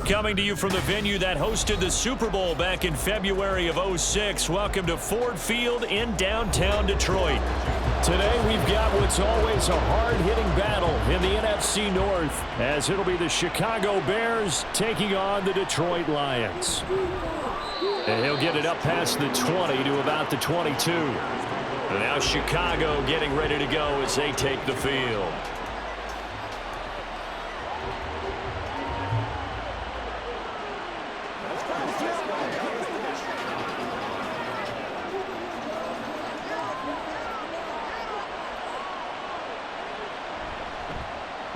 Coming to you from the venue that hosted the Super Bowl back in February of '06. Welcome to Ford Field in downtown Detroit. Today we've got what's always a hard-hitting battle in the NFC North, as it'll be the Chicago Bears taking on the Detroit Lions. And he'll get it up past the 20 to about the 22. And now Chicago getting ready to go as they take the field.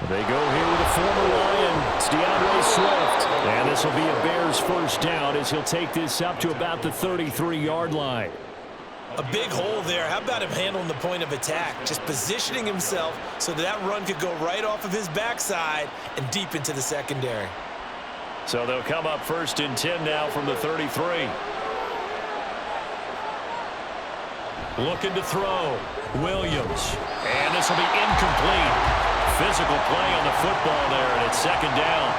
They go here with a former Lion. It's DeAndre Swift. And this will be a Bears first down as he'll take this up to about the 33-yard line. A big hole there. How about him handling the point of attack? Just positioning himself so that run could go right off of his backside and deep into the secondary. So they'll come up first and 10 now from the 33. Looking to throw. Williams. And this will be incomplete. Physical play on the football there, and it's second down.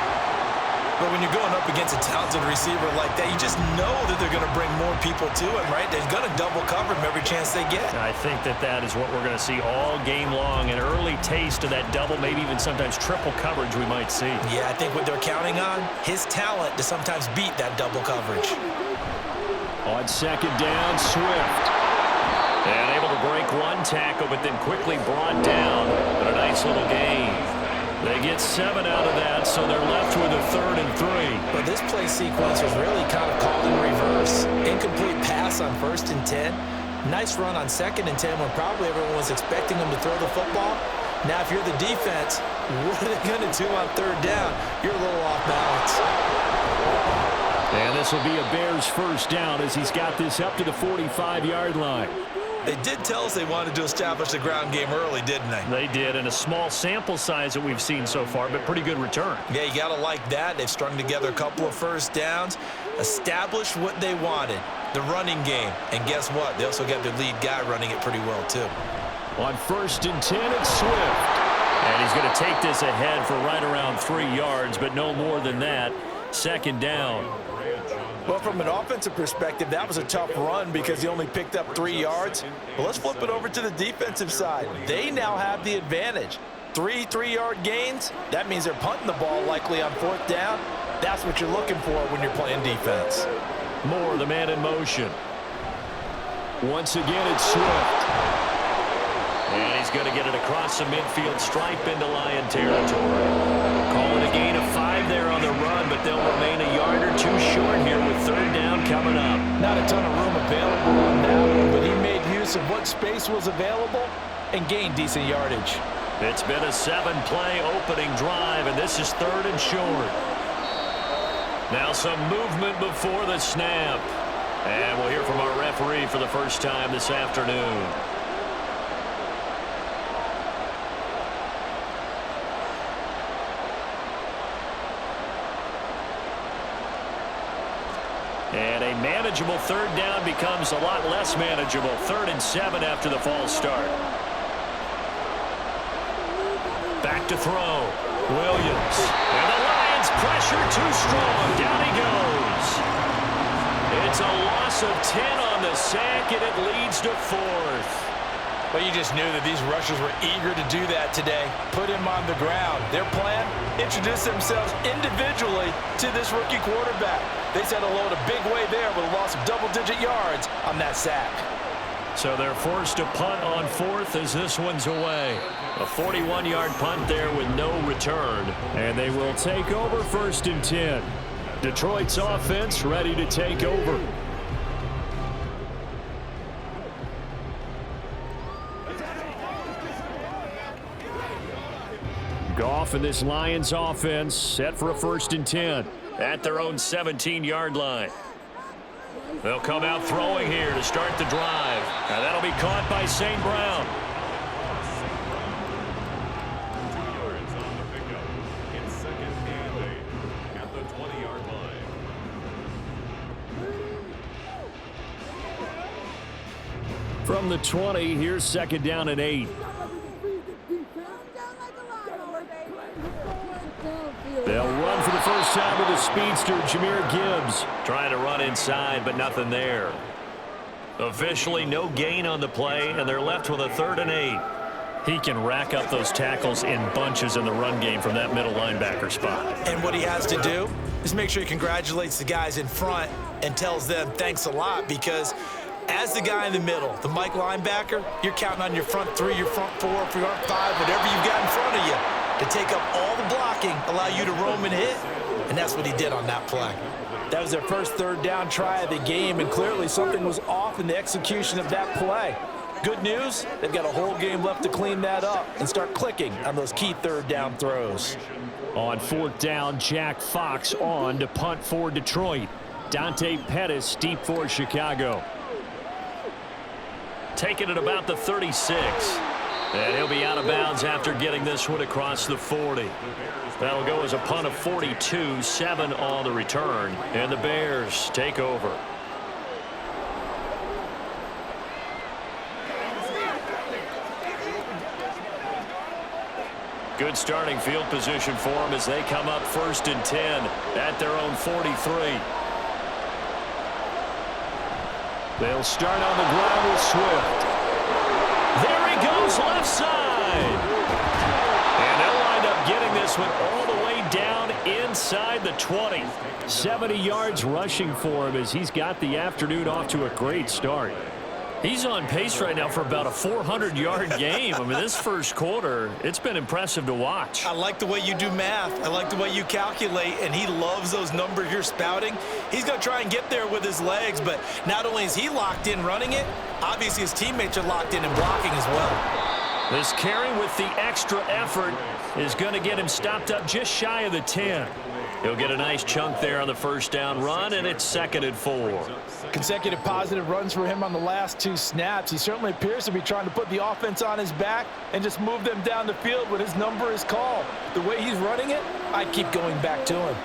But when you're going up against a talented receiver like that, you just know that they're going to bring more people to him, right? They're going to double cover him every chance they get. I think that is what we're going to see all game long, an early taste of that double, maybe even sometimes triple coverage we might see. Yeah, I think what they're counting on, his talent to sometimes beat that double coverage. On second down, Swift. And able to break one tackle, but then quickly brought down. But a nice little gain. They get 7 out of that, so they're left with a 3rd and 3. But this play sequence was really kind of called in reverse. Incomplete pass on 1st and 10. Nice run on 2nd and 10 when probably everyone was expecting him to throw the football. Now, if you're the defense, what are they going to do on 3rd down? You're a little off balance. And this will be a Bears first down as he's got this up to the 45-yard line. They did tell us they wanted to establish the ground game early, didn't they? They did, and a small sample size that we've seen so far, but pretty good return. Yeah, you got to like that. They've strung together a couple of first downs, established what they wanted, the running game. And guess what? They also got their lead guy running it pretty well, too. On 1st and 10, it's Swift. And he's going to take this ahead for right around 3 yards, but no more than that. Second down. Well, from an offensive perspective, that was a tough run because he only picked up 3 yards. But let's flip it over to the defensive side. They now have the advantage. 3 3-yard gains, that means they're punting the ball likely on 4th down. That's what you're looking for when you're playing defense. More the man in motion. Once again, it's Swift. And he's going to get it across the midfield stripe into Lion territory. Call it a gain of 5 there on the run, but they'll remain a yard or 2 short here with 3rd down coming up. Not a ton of room available on that one, but he made use of what space was available and gained decent yardage. It's been a 7-play opening drive, and this is 3rd and short. Now some movement before the snap. And we'll hear from our referee for the first time this afternoon. And a manageable 3rd down becomes a lot less manageable. 3rd and 7 after the false start. Back to throw. Williams. And the Lions pressure too strong. Down he goes. It's a loss of 10 on the sack, and it leads to 4th. Well, you just knew that these rushers were eager to do that today. Put him on the ground. Their plan, introduce themselves individually to this rookie quarterback. They set a load a big way there with a loss of double-digit yards on that sack. So they're forced to punt on 4th as this one's away. A 41-yard punt there with no return. And they will take over 1st and 10. Detroit's offense ready to take over. Goff and this Lions offense set for a 1st and 10 at their own 17-yard line. They'll come out throwing here to start the drive. And that'll be caught by St. Brown. At the 20-yard line. From the 20, here's 2nd down and 8. They'll run for the first time with the speedster, Jahmyr Gibbs. Trying to run inside, but nothing there. Officially, no gain on the play, and they're left with a 3rd and 8. He can rack up those tackles in bunches in the run game from that middle linebacker spot. And what he has to do is make sure he congratulates the guys in front and tells them thanks a lot, because as the guy in the middle, the Mike linebacker, you're counting on your front 3, your front 4, your front 5, whatever you've got in front of you to take up all the blocking, allow you to roam and hit, and that's what he did on that play. That was their first 3rd down try of the game, and clearly something was off in the execution of that play. Good news, they've got a whole game left to clean that up and start clicking on those key 3rd down throws. On 4th down, Jack Fox on to punt for Detroit. Dante Pettis deep for Chicago. Taking it about the 36. And he'll be out of bounds after getting this one across the 40. That'll go as a punt of 42, 7 on the return. And the Bears take over. Good starting field position for them as they come up 1st and 10 at their own 43. They'll start on the ground with Swift. There he goes, left side. And they'll wind up getting this one all the way down inside the 20. 70 yards rushing for him as he's got the afternoon off to a great start. He's on pace right now for about a 400-yard game. I mean, this first quarter, it's been impressive to watch. I like the way you do math. I like the way you calculate, and he loves those numbers you're spouting. He's going to try and get there with his legs, but not only is he locked in running it, obviously his teammates are locked in and blocking as well. This carry with the extra effort is going to get him stopped up just shy of the 10. He'll get a nice chunk there on the first down run, and it's 2nd and 4. Consecutive positive runs for him on the last 2 snaps. He certainly appears to be trying to put the offense on his back and just move them down the field when his number is called. The way he's running it, I keep going back to him.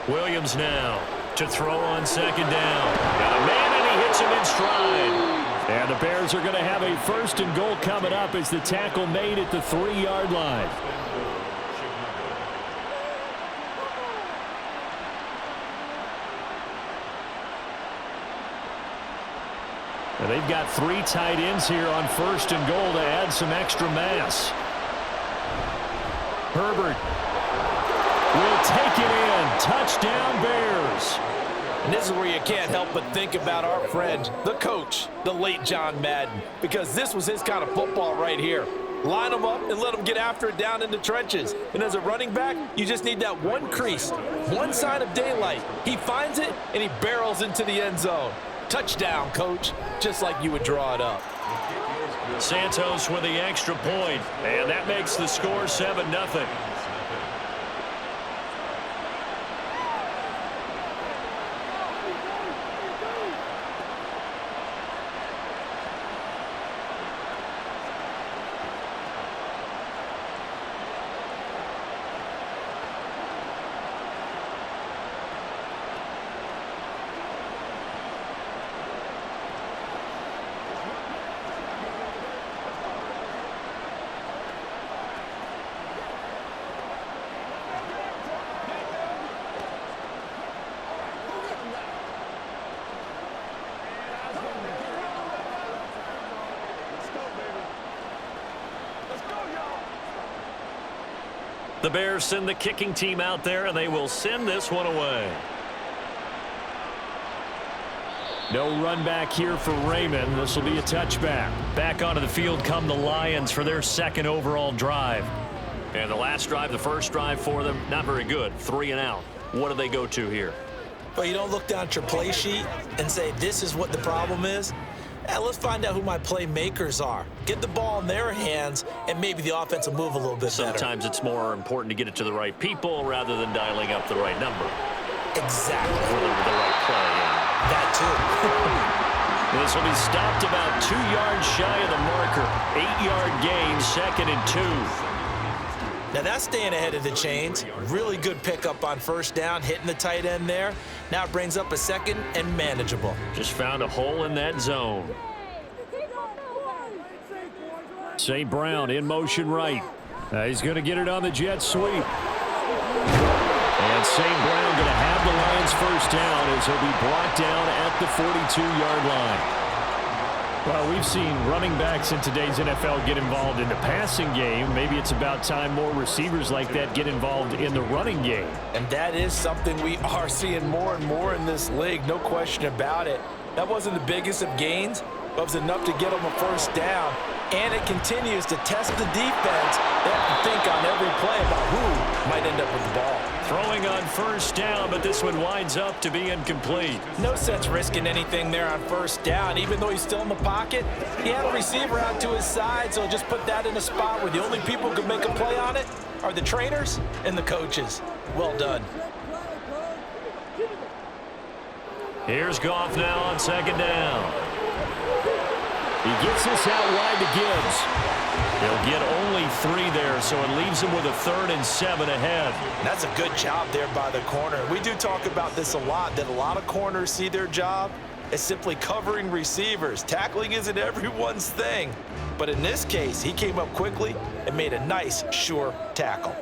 Williams now to throw on 2nd down. Got a man, and he hits him in stride. And the Bears are going to have a 1st and goal coming up as the tackle made at the 3-yard line. And they've got 3 tight ends here on 1st and goal to add some extra mass. Herbert will take it in. Touchdown, Bears. And this is where you can't help but think about our friend, the coach, the late John Madden, because this was his kind of football right here. Line them up and let them get after it down in the trenches. And as a running back, you just need that one crease, one sign of daylight. He finds it, and he barrels into the end zone. Touchdown, coach, just like you would draw it up. Santos with the extra point, and that makes the score 7-0. The Bears send the kicking team out there, and they will send this one away. No run back here for Raymond. This will be a touchback. Back onto the field come the Lions for their 2nd overall drive. And the last drive, the first drive for them, not very good. 3 and out. What do they go to here? Well, you don't look down at your play sheet and say, this is what the problem is. Let's find out who my playmakers are. Get the ball in their hands, and maybe the offense will move a little bit better. Sometimes it's more important to get it to the right people rather than dialing up the right number. Exactly. Or the right play. That too. This will be stopped about 2 yards shy of the marker. 8-yard gain, 2nd and 2. Now that's staying ahead of the chains. Really good pickup on first down, hitting the tight end there. Now it brings up a 2nd and manageable. Just found a hole in that zone. St. Brown in motion right. He's going to get it on the jet sweep. And St. Brown going to have the Lions first down as he'll be brought down at the 42-yard line. Well, we've seen running backs in today's NFL get involved in the passing game. Maybe it's about time more receivers like that get involved in the running game. And that is something we are seeing more and more in this league, no question about it. That wasn't the biggest of gains, but it was enough to get them a first down. And it continues to test the defense. They have to think on every play about who might end up with the ball. Throwing on first down, but this one winds up to be incomplete. No sense risking anything there on first down. Even though he's still in the pocket, he had a receiver out to his side, so just put that in a spot where the only people who can make a play on it are the trainers and the coaches. Well done. Here's Goff now on second down. He gets this out wide to Gibbs. He'll get only 3 there, so it leaves him with a 3rd and 7 ahead. And that's a good job there by the corner. We do talk about this a lot, that a lot of corners see their job as simply covering receivers. Tackling isn't everyone's thing. But in this case, he came up quickly and made a nice, sure tackle.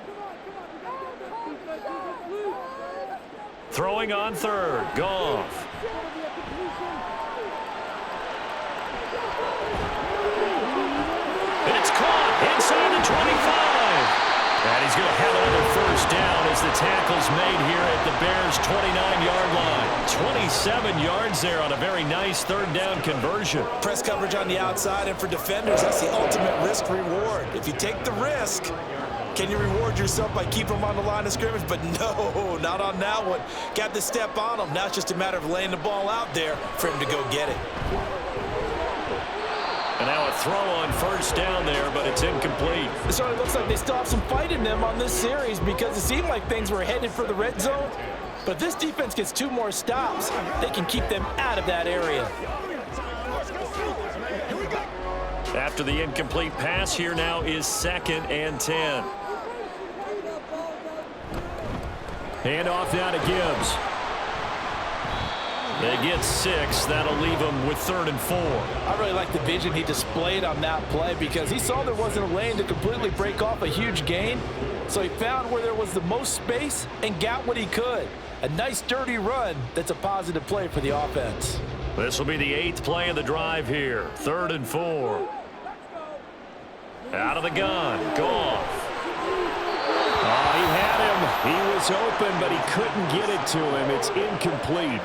Throwing on 3rd, Goff. It's caught inside the 25. And he's going to have another first down as the tackle's made here at the Bears' 29-yard line. 27 yards there on a very nice 3rd down conversion. Press coverage on the outside, and for defenders, that's the ultimate risk-reward. If you take the risk, can you reward yourself by keeping them on the line of scrimmage? But no, not on that one. Got to step on them. Now it's just a matter of laying the ball out there for him to go get it. And now a throw on first down there, but it's incomplete. It certainly looks like they still have some fight in them on this series because it seemed like things were headed for the red zone. But if this defense gets 2 more stops, they can keep them out of that area. After the incomplete pass, here now is 2nd and 10. Handoff now to Gibbs. They get 6. That'll leave them with 3rd and 4. I really like the vision he displayed on that play because he saw there wasn't a lane to completely break off a huge gain. So he found where there was the most space and got what he could. A nice, dirty run that's a positive play for the offense. This will be the 8th play of the drive here. 3rd and 4. Out of the gun. Goff. Oh, he had him. He was open, but he couldn't get it to him. It's incomplete.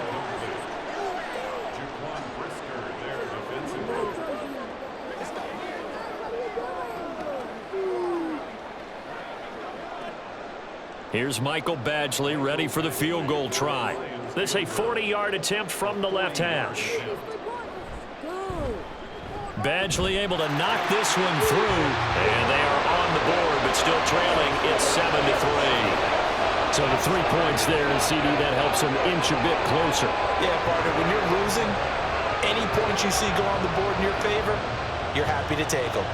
Here's Michael Badgley ready for the field goal try. This a 40-yard attempt from the left hash. Badgley able to knock this one through, and they are on the board, but still trailing. It's 7-3. So the 3 points there, and CD, that helps them inch a bit closer. Yeah, partner, when you're losing, any points you see go on the board in your favor, you're happy to take them.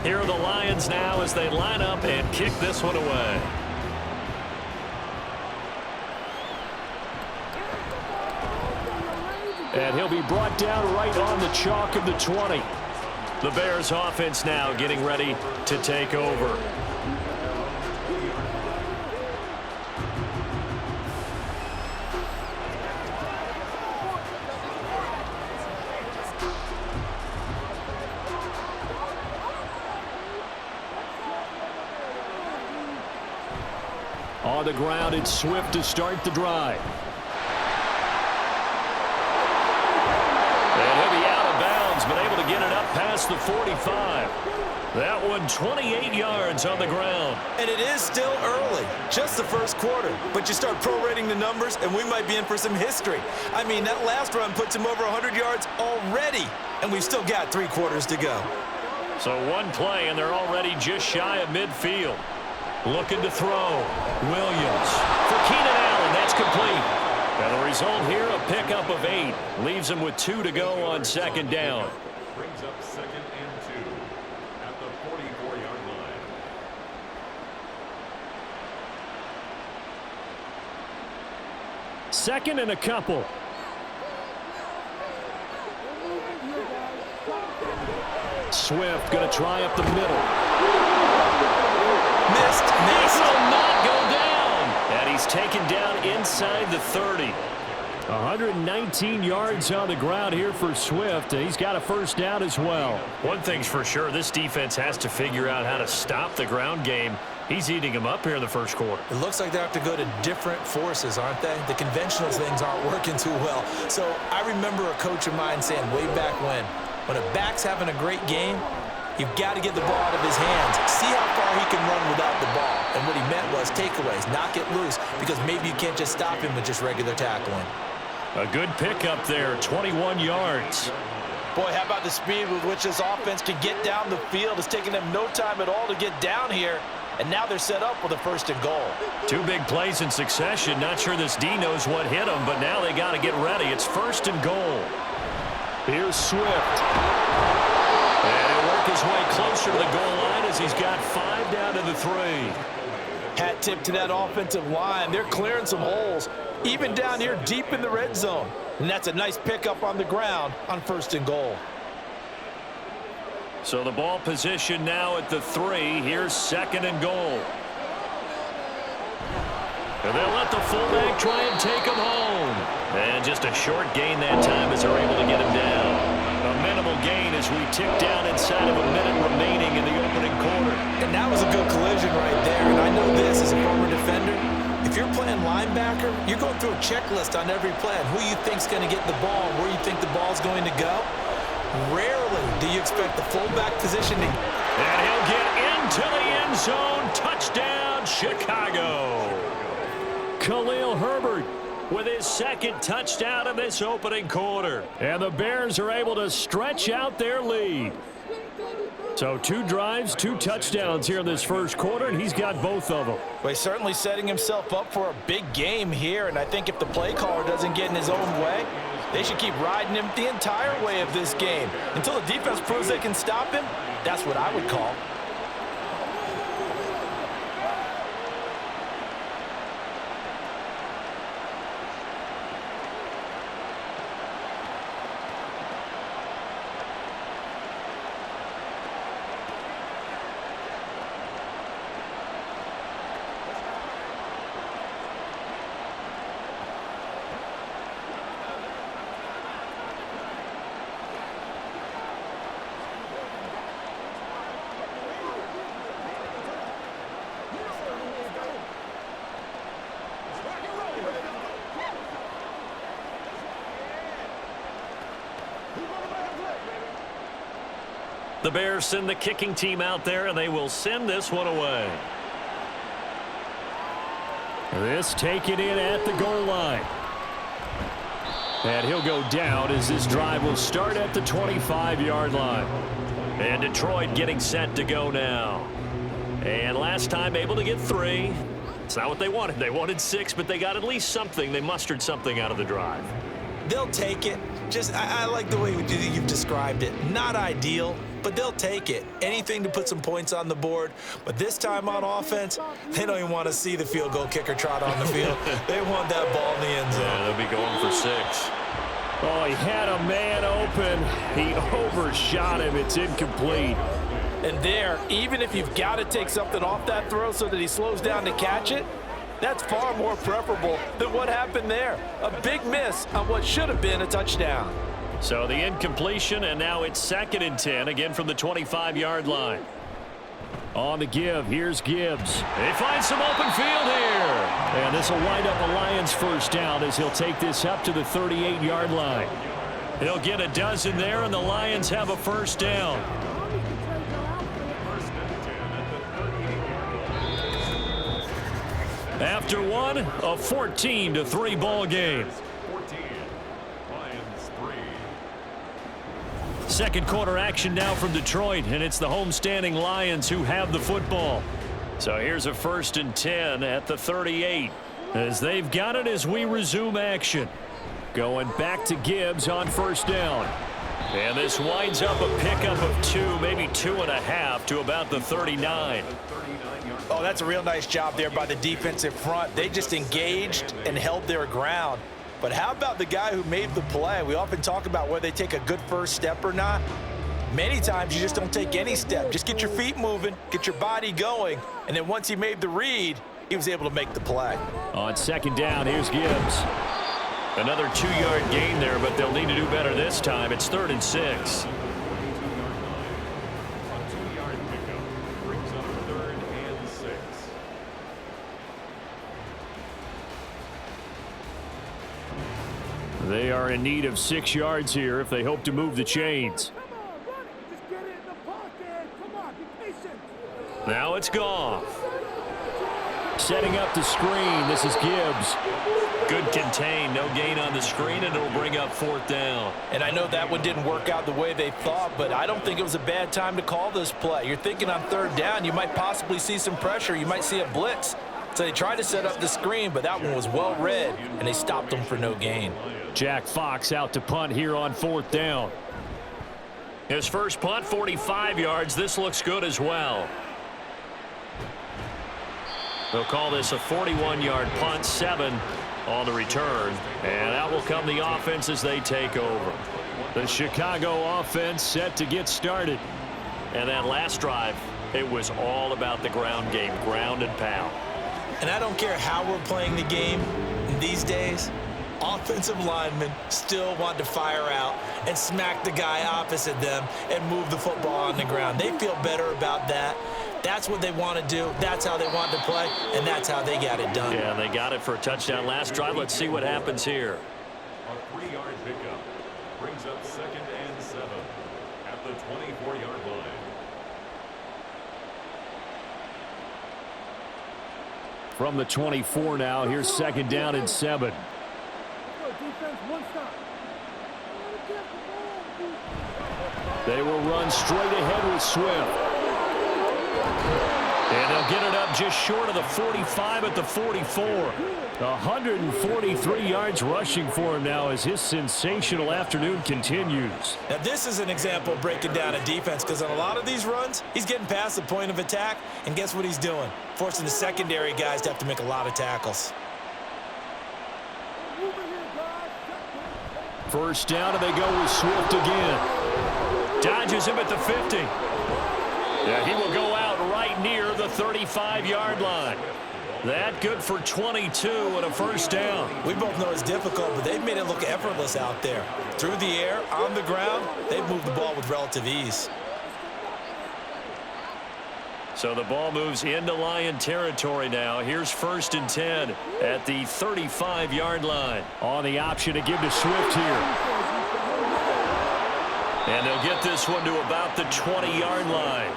Here are the Lions now as they line up and kick this one away. And he'll be brought down right on the chalk of the 20. The Bears offense now getting ready to take over. On the ground, it's Swift to start the drive. And he'll be out of bounds, but able to get it up past the 45. That one 28 yards on the ground. And it is still early, just the first quarter. But you start prorating the numbers, and we might be in for some history. I mean, that last run puts him over 100 yards already, and we've still got 3 quarters to go. So one play, and they're already just shy of midfield. Looking to throw. Williams for Keenan Allen. That's complete. And the result here, a pickup of 8. Leaves him with 2 to go on second down. Brings up 2nd and 2 at the 44-yard line. Second and a couple. Swift going to try up the middle. Missed. This will not go down. And he's taken down inside the 30. 119 yards on the ground here for Swift. He's got a first down as well. One thing's for sure, this defense has to figure out how to stop the ground game. He's eating them up here in the first quarter. It looks like they have to go to different forces, aren't they? The conventional things aren't working too well. So I remember a coach of mine saying way back when a back's having a great game, you've got to get the ball out of his hands. See how far he can run without the ball. And what he meant was takeaways, knock it loose, because maybe you can't just stop him with just regular tackling. A good pickup there, 21 yards. Boy, how about the speed with which this offense can get down the field? It's taking them no time at all to get down here. And now they're set up with a 1st and goal. 2 big plays in succession. Not sure this D knows what hit him, but now they got to get ready. It's 1st and goal. Here's Swift. And he'll work his way closer to the goal line as he's got 5 down to the 3. Hat tip to that offensive line. They're clearing some holes, even down here deep in the red zone. And that's a nice pickup on the ground on 1st and goal. So the ball position now at the 3. Here's 2nd and goal. And they'll let the fullback try and take him home. And just a short gain that time as they're able to get him down. A minimal gain as we tick down inside of a minute remaining in the opening quarter. And that was a good collision right there. And I know this as a former defender. If you're playing linebacker, you're going through a checklist on every play on who you think's going to get the ball and where you think the ball's going to go. Rarely do you expect the fullback positioning. And he'll get into the end zone. Touchdown, Chicago. Khalil Herbert with his 2nd touchdown of this opening quarter. And the Bears are able to stretch out their lead. So 2 drives, 2 touchdowns here in this first quarter, and he's got both of them. Well, he's certainly setting himself up for a big game here, and I think if the play caller doesn't get in his own way, they should keep riding him the entire way of this game. Until the defense proves they can stop him, that's what I would call. The Bears send the kicking team out there, and they will send this one away. This taken in at the goal line. And he'll go down as this drive will start at the 25-yard line. And Detroit getting set to go now. And last time able to get 3. It's not what they wanted. They wanted 6, but they got at least something. They mustered something out of the drive. They'll take it. I like the way you've described it. Not ideal, but they'll take it. Anything to put some points on the board. But this time on offense, they don't even want to see the field goal kicker trot on the field. They want that ball in the end zone. Yeah, they'll be going for 6. Oh, he had a man open. He overshot him. It's incomplete. And there, even if you've got to take something off that throw so that he slows down to catch it, that's far more preferable than what happened there. A big miss on what should have been a touchdown. So the incompletion, and now it's 2nd and 10, again from the 25-yard line. On the give, here's Gibbs. They find some open field here. And this will wind up a Lions first down as he'll take this up to the 38-yard line. He'll get a dozen there, and the Lions have a first down. After one, a 14-3 ball game. 14, Lions 3. Second quarter action now from Detroit, and it's the homestanding Lions who have the football. So here's a 1st and 10 at the 38 as they've got it as we resume action. Going back to Gibbs on 1st down. And this winds up a pickup of 2, maybe 2.5 to about the 39. Oh, that's a real nice job there by the defensive front. They just engaged and held their ground. But how about the guy who made the play? We often talk about whether they take a good first step or not. Many times you just don't take any step. Just get your feet moving, get your body going, and then once he made the read, he was able to make the play. On 2nd down, here's Gibbs. Another 2-yard gain there, but they'll need to do better this time. It's 3rd and 6. A 2-yard pickup brings up 3rd and 6. They are in need of 6 yards here if they hope to move the chains. Now it's Goff. Setting up the screen. This is Gibbs. Good contain. No gain on the screen, and it'll bring up 4th down. And I know that one didn't work out the way they thought, but I don't think it was a bad time to call this play. You're thinking on 3rd down, you might possibly see some pressure. You might see a blitz. So they tried to set up the screen, but that one was well read, and they stopped them for no gain. Jack Fox out to punt here on 4th down. His first punt, 45 yards. This looks good as well. They'll call this a 41-yard punt, 7 on the return. And out will come the offense as they take over. The Chicago offense set to get started. And that last drive, it was all about the ground game, ground and pound. And I don't care how we're playing the game these days, offensive linemen still want to fire out and smack the guy opposite them and move the football on the ground. They feel better about that. That's what they want to do. That's how they want to play, and that's how they got it done. Yeah, they got it for a touchdown last drive. Let's see what happens here. A 3-yard pickup brings up 2nd and 7 at the 24-yard line. From the 24 now, here's 2nd down and 7. They will run straight ahead with Swift. And they'll get it up just short of the 45 at the 44. 143 yards rushing for him now as his sensational afternoon continues. Now this is an example of breaking down a defense, because on a lot of these runs, he's getting past the point of attack, and guess what he's doing? Forcing the secondary guys to have to make a lot of tackles. 1st down, and they go with Swift again. Dodges him at the 50. Yeah, he will go out right near the 35-yard line. That good for 22 and a 1st down. We both know it's difficult, but they've made it look effortless out there. Through the air, on the ground, they've moved the ball with relative ease. So the ball moves into Lion territory now. Here's 1st and 10 at the 35-yard line. On the option to give to Swift here. And they'll get this one to about the 20-yard line.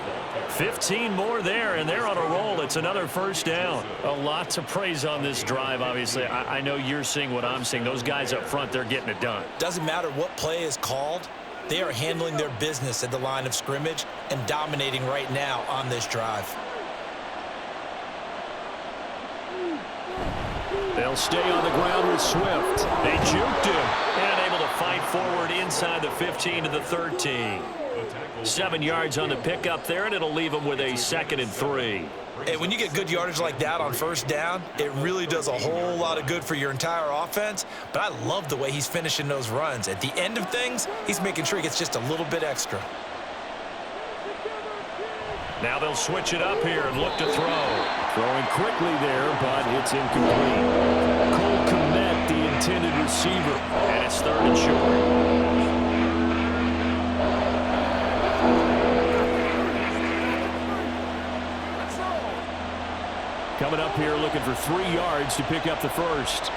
15 more there, and they're on a roll. It's another 1st down. A lot to praise on this drive, obviously. I know you're seeing what I'm seeing. Those guys up front, they're getting it done. Doesn't matter what play is called. They are handling their business at the line of scrimmage and dominating right now on this drive. They'll stay on the ground with Swift. They juked him and able to fight forward inside the 15 to the 13. 7 yards on the pickup there, and it'll leave them with a 2nd and 3. Hey, when you get good yardage like that on 1st down, it really does a whole lot of good for your entire offense. But I love the way he's finishing those runs. At the end of things, he's making sure he gets just a little bit extra. Now they'll switch it up here and look to throw. Throwing quickly there, but it's incomplete. Cole Kmet, the intended receiver, and it's 3rd and short. Coming up here looking for 3 yards to pick up the 1st.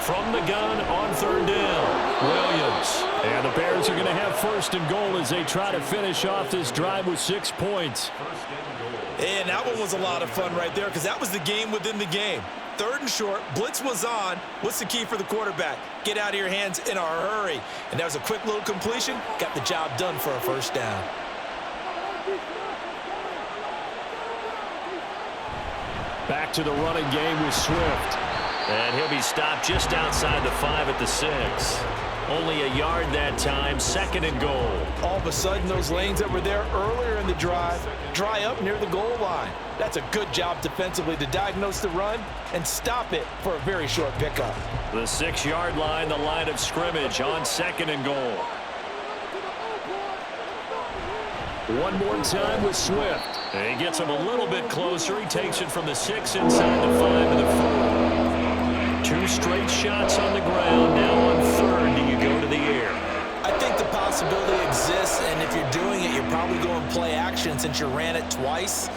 From the gun on 3rd down, Williams. And the Bears are going to have 1st and goal as they try to finish off this drive with 6 points. 1st and goal. And that one was a lot of fun right there because that was the game within the game. 3rd and short, blitz was on. What's the key for the quarterback? Get out of your hands in a hurry. And that was a quick little completion. Got the job done for a first down. Back to the running game with Swift. And he'll be stopped just outside the 5 at the 6. Only a yard that time, 2nd and goal. All of a sudden, those lanes that were there earlier in the drive dry up near the goal line. That's a good job defensively to diagnose the run and stop it for a very short pickup. The 6-yard line, the line of scrimmage on 2nd and goal. One more time with Swift. And he gets him a little bit closer. He takes it from the 6 inside the 5 to the 4. 2 straight shots on the ground. Now on 3rd, do you go to the air? I think the possibility exists, and if you're doing it, you're probably going play action since you ran it twice.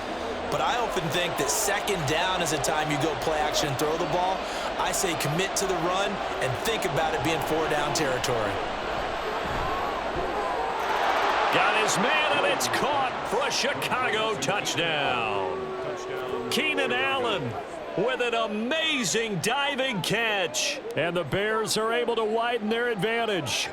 But I often think that 2nd down is a time you go play action and throw the ball. I say commit to the run and think about it being 4-down territory. Got his man, and it's caught for a Chicago touchdown. Keenan Allen with an amazing diving catch. And the Bears are able to widen their advantage.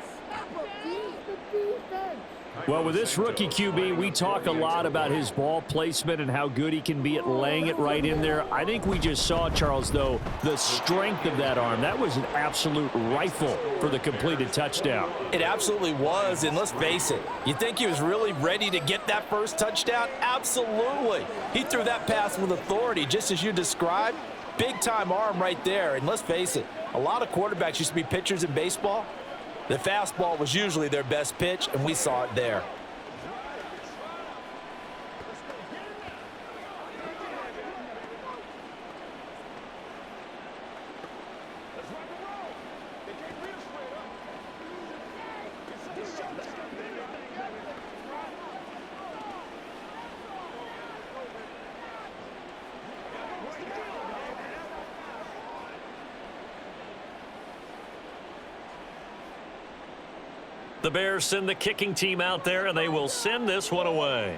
Well, with this rookie QB, we talk a lot about his ball placement and how good he can be at laying it right in there. I think we just saw, Charles, though, the strength of that arm. That was an absolute rifle for the completed touchdown. It absolutely was, and let's face it, you think he was really ready to get that first touchdown? Absolutely. He threw that pass with authority, just as you described. Big-time arm right there, and let's face it, a lot of quarterbacks used to be pitchers in baseball. The fastball was usually their best pitch, and we saw it there. The Bears send the kicking team out there, and they will send this one away.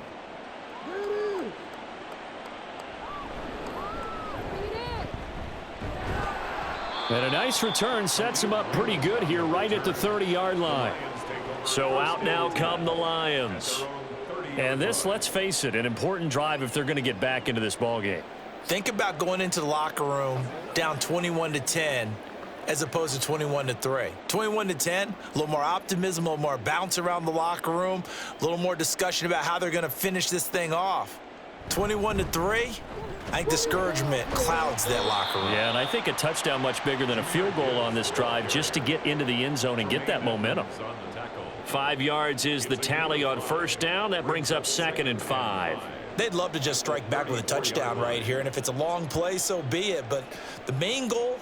And a nice return sets him up pretty good here right at the 30-yard line. So out now come the Lions. And this, let's face it, an important drive if they're going to get back into this ballgame. Think about going into the locker room down 21-10 as opposed to 21-3. 21-10, a little more optimism, a little more bounce around the locker room, a little more discussion about how they're going to finish this thing off. 21-3, I think discouragement clouds that locker room. Yeah, and I think a touchdown much bigger than a field goal on this drive just to get into the end zone and get that momentum. 5 yards is the tally on first down. That brings up 2nd and 5. They'd love to just strike back with a touchdown right here, and if it's a long play, so be it. But the main goal,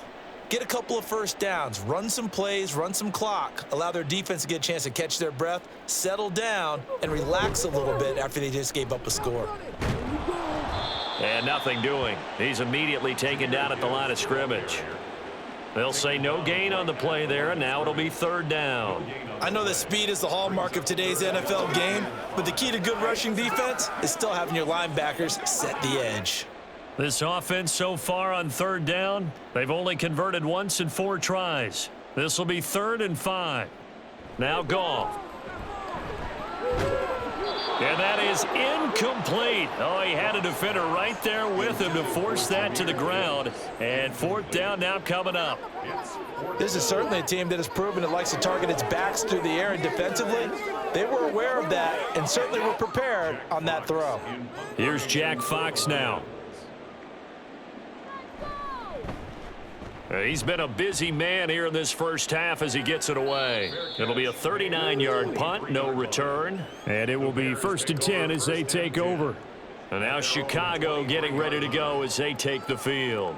get a couple of first downs, run some plays, run some clock, allow their defense to get a chance to catch their breath, settle down, and relax a little bit after they just gave up a score. And nothing doing. He's immediately taken down at the line of scrimmage. They'll say no gain on the play there, and now it'll be 3rd down. I know that speed is the hallmark of today's NFL game, but the key to good rushing defense is still having your linebackers set the edge. This offense so far on 3rd down, they've only converted once in 4 tries. This will be 3rd and 5. Now Goff. And that is incomplete. Oh, he had a defender right there with him to force that to the ground. And 4th down now coming up. This is certainly a team that has proven it likes to target its backs through the air, and defensively, they were aware of that and certainly were prepared on that throw. Here's Jack Fox now. He's been a busy man here in this first half as he gets it away. It'll be a 39-yard punt, no return. And it will be 1st and 10 as they take over. And now Chicago getting ready to go as they take the field.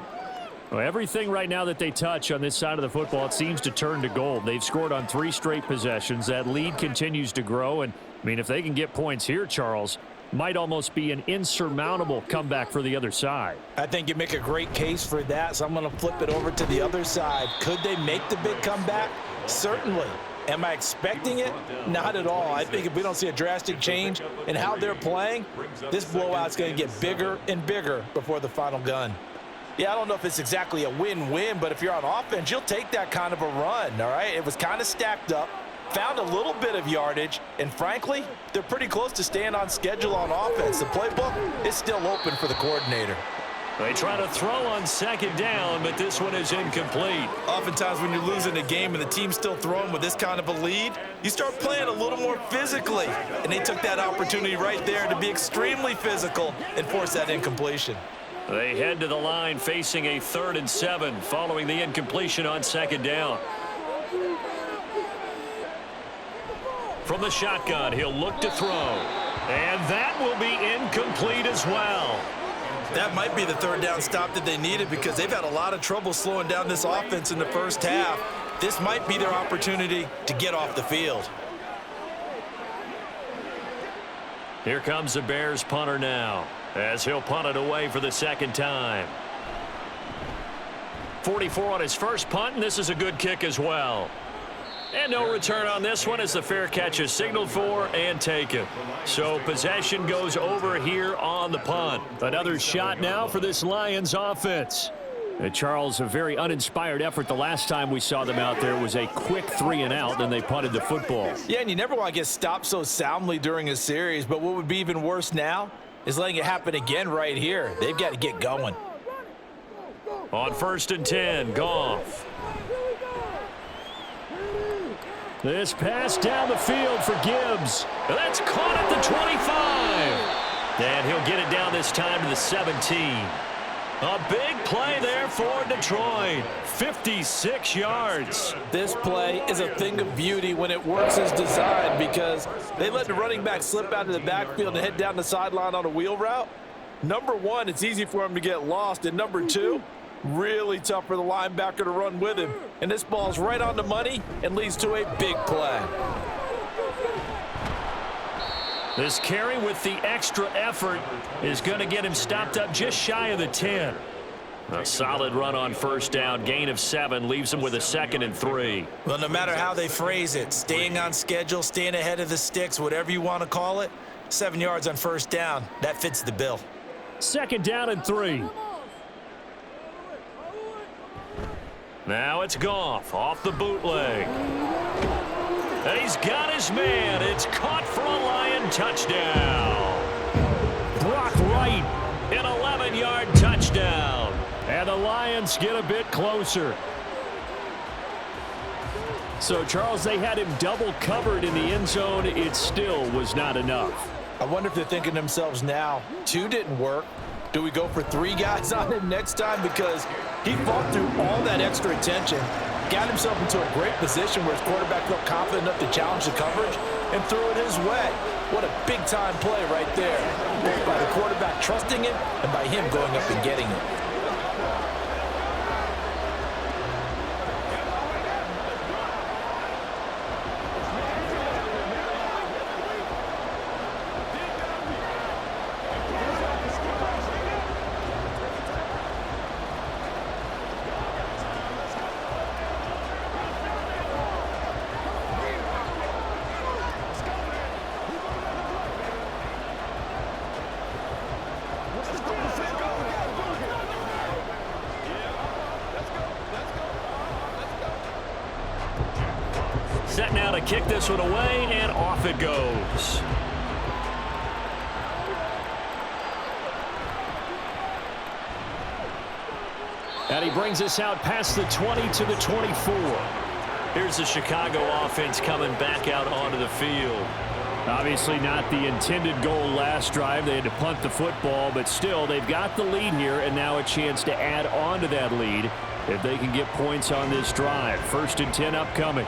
Well, everything right now that they touch on this side of the football, it seems to turn to gold. They've scored on 3 straight possessions. That lead continues to grow. And, I mean, if they can get points here, Charles, might almost be an insurmountable comeback for the other side. I think you make a great case for that, so I'm going to flip it over to the other side. Could they make the big comeback? Certainly. Am I expecting it? Not at all. I think if we don't see a drastic change in how they're playing, this blowout's going to get bigger and bigger before the final gun. Yeah, I don't know if it's exactly a win-win, but if you're on offense, you'll take that kind of a run, all right? It was kind of stacked up, found a little bit of yardage, and frankly, they're pretty close to staying on schedule on offense. The playbook is still open for the coordinator. They try to throw on second down, but this one is incomplete. Oftentimes when you're losing a game and the team's still throwing with this kind of a lead, you start playing a little more physically. And they took that opportunity right there to be extremely physical and force that incompletion. They head to the line facing a 3rd and 7 following the incompletion on second down. From the shotgun, he'll look to throw. And that will be incomplete as well. That might be the 3rd down stop that they needed because they've had a lot of trouble slowing down this offense in the first half. This might be their opportunity to get off the field. Here comes the Bears punter now as he'll punt it away for the 2nd time. 44 on his first punt, and this is a good kick as well. And no return on this one as the fair catch is signaled for and taken. So possession goes over here on the punt. Another shot now for this Lions offense. And Charles, a very uninspired effort the last time we saw them out there was a quick 3 and out, and they punted the football. Yeah, and you never want to get stopped so soundly during a series, but what would be even worse now is letting it happen again right here. They've got to get going. On 1st and 10, Goff. This pass down the field for Gibbs. That's caught at the 25. And he'll get it down this time to the 17. A big play there for Detroit. 56 yards. This play is a thing of beauty when it works as designed because they let the running back slip out of the backfield and head down the sideline on a wheel route. Number one, it's easy for him to get lost. And number two, really tough for the linebacker to run with him. And this ball's right on the money and leads to a big play. This carry with the extra effort is going to get him stopped up just shy of the 10. A solid run on 1st down, gain of 7, leaves him with a 2nd and 3. Well, no matter how they phrase it, staying on schedule, staying ahead of the sticks, whatever you want to call it, 7 yards on 1st down, that fits the bill. 2nd down and 3. Now it's Goff off the bootleg. And he's got his man. It's caught for a Lion touchdown. Brock Wright, an 11-yard touchdown. And the Lions get a bit closer. So, Charles, they had him double covered in the end zone. It still was not enough. I wonder if they're thinking to themselves now, 2 didn't work. Do we go for 3 guys on him next time? Because he fought through all that extra attention, got himself into a great position where his quarterback felt confident enough to challenge the coverage and threw it his way. What a big-time play right there, both by the quarterback trusting him and by him going up and getting it. Set now to kick this one away, and off it goes. And he brings us out past the 20 to the 24. Here's the Chicago offense coming back out onto the field. Obviously not the intended goal last drive. They had to punt the football, but still they've got the lead here and now a chance to add on to that lead if they can get points on this drive. 1st and 10 upcoming.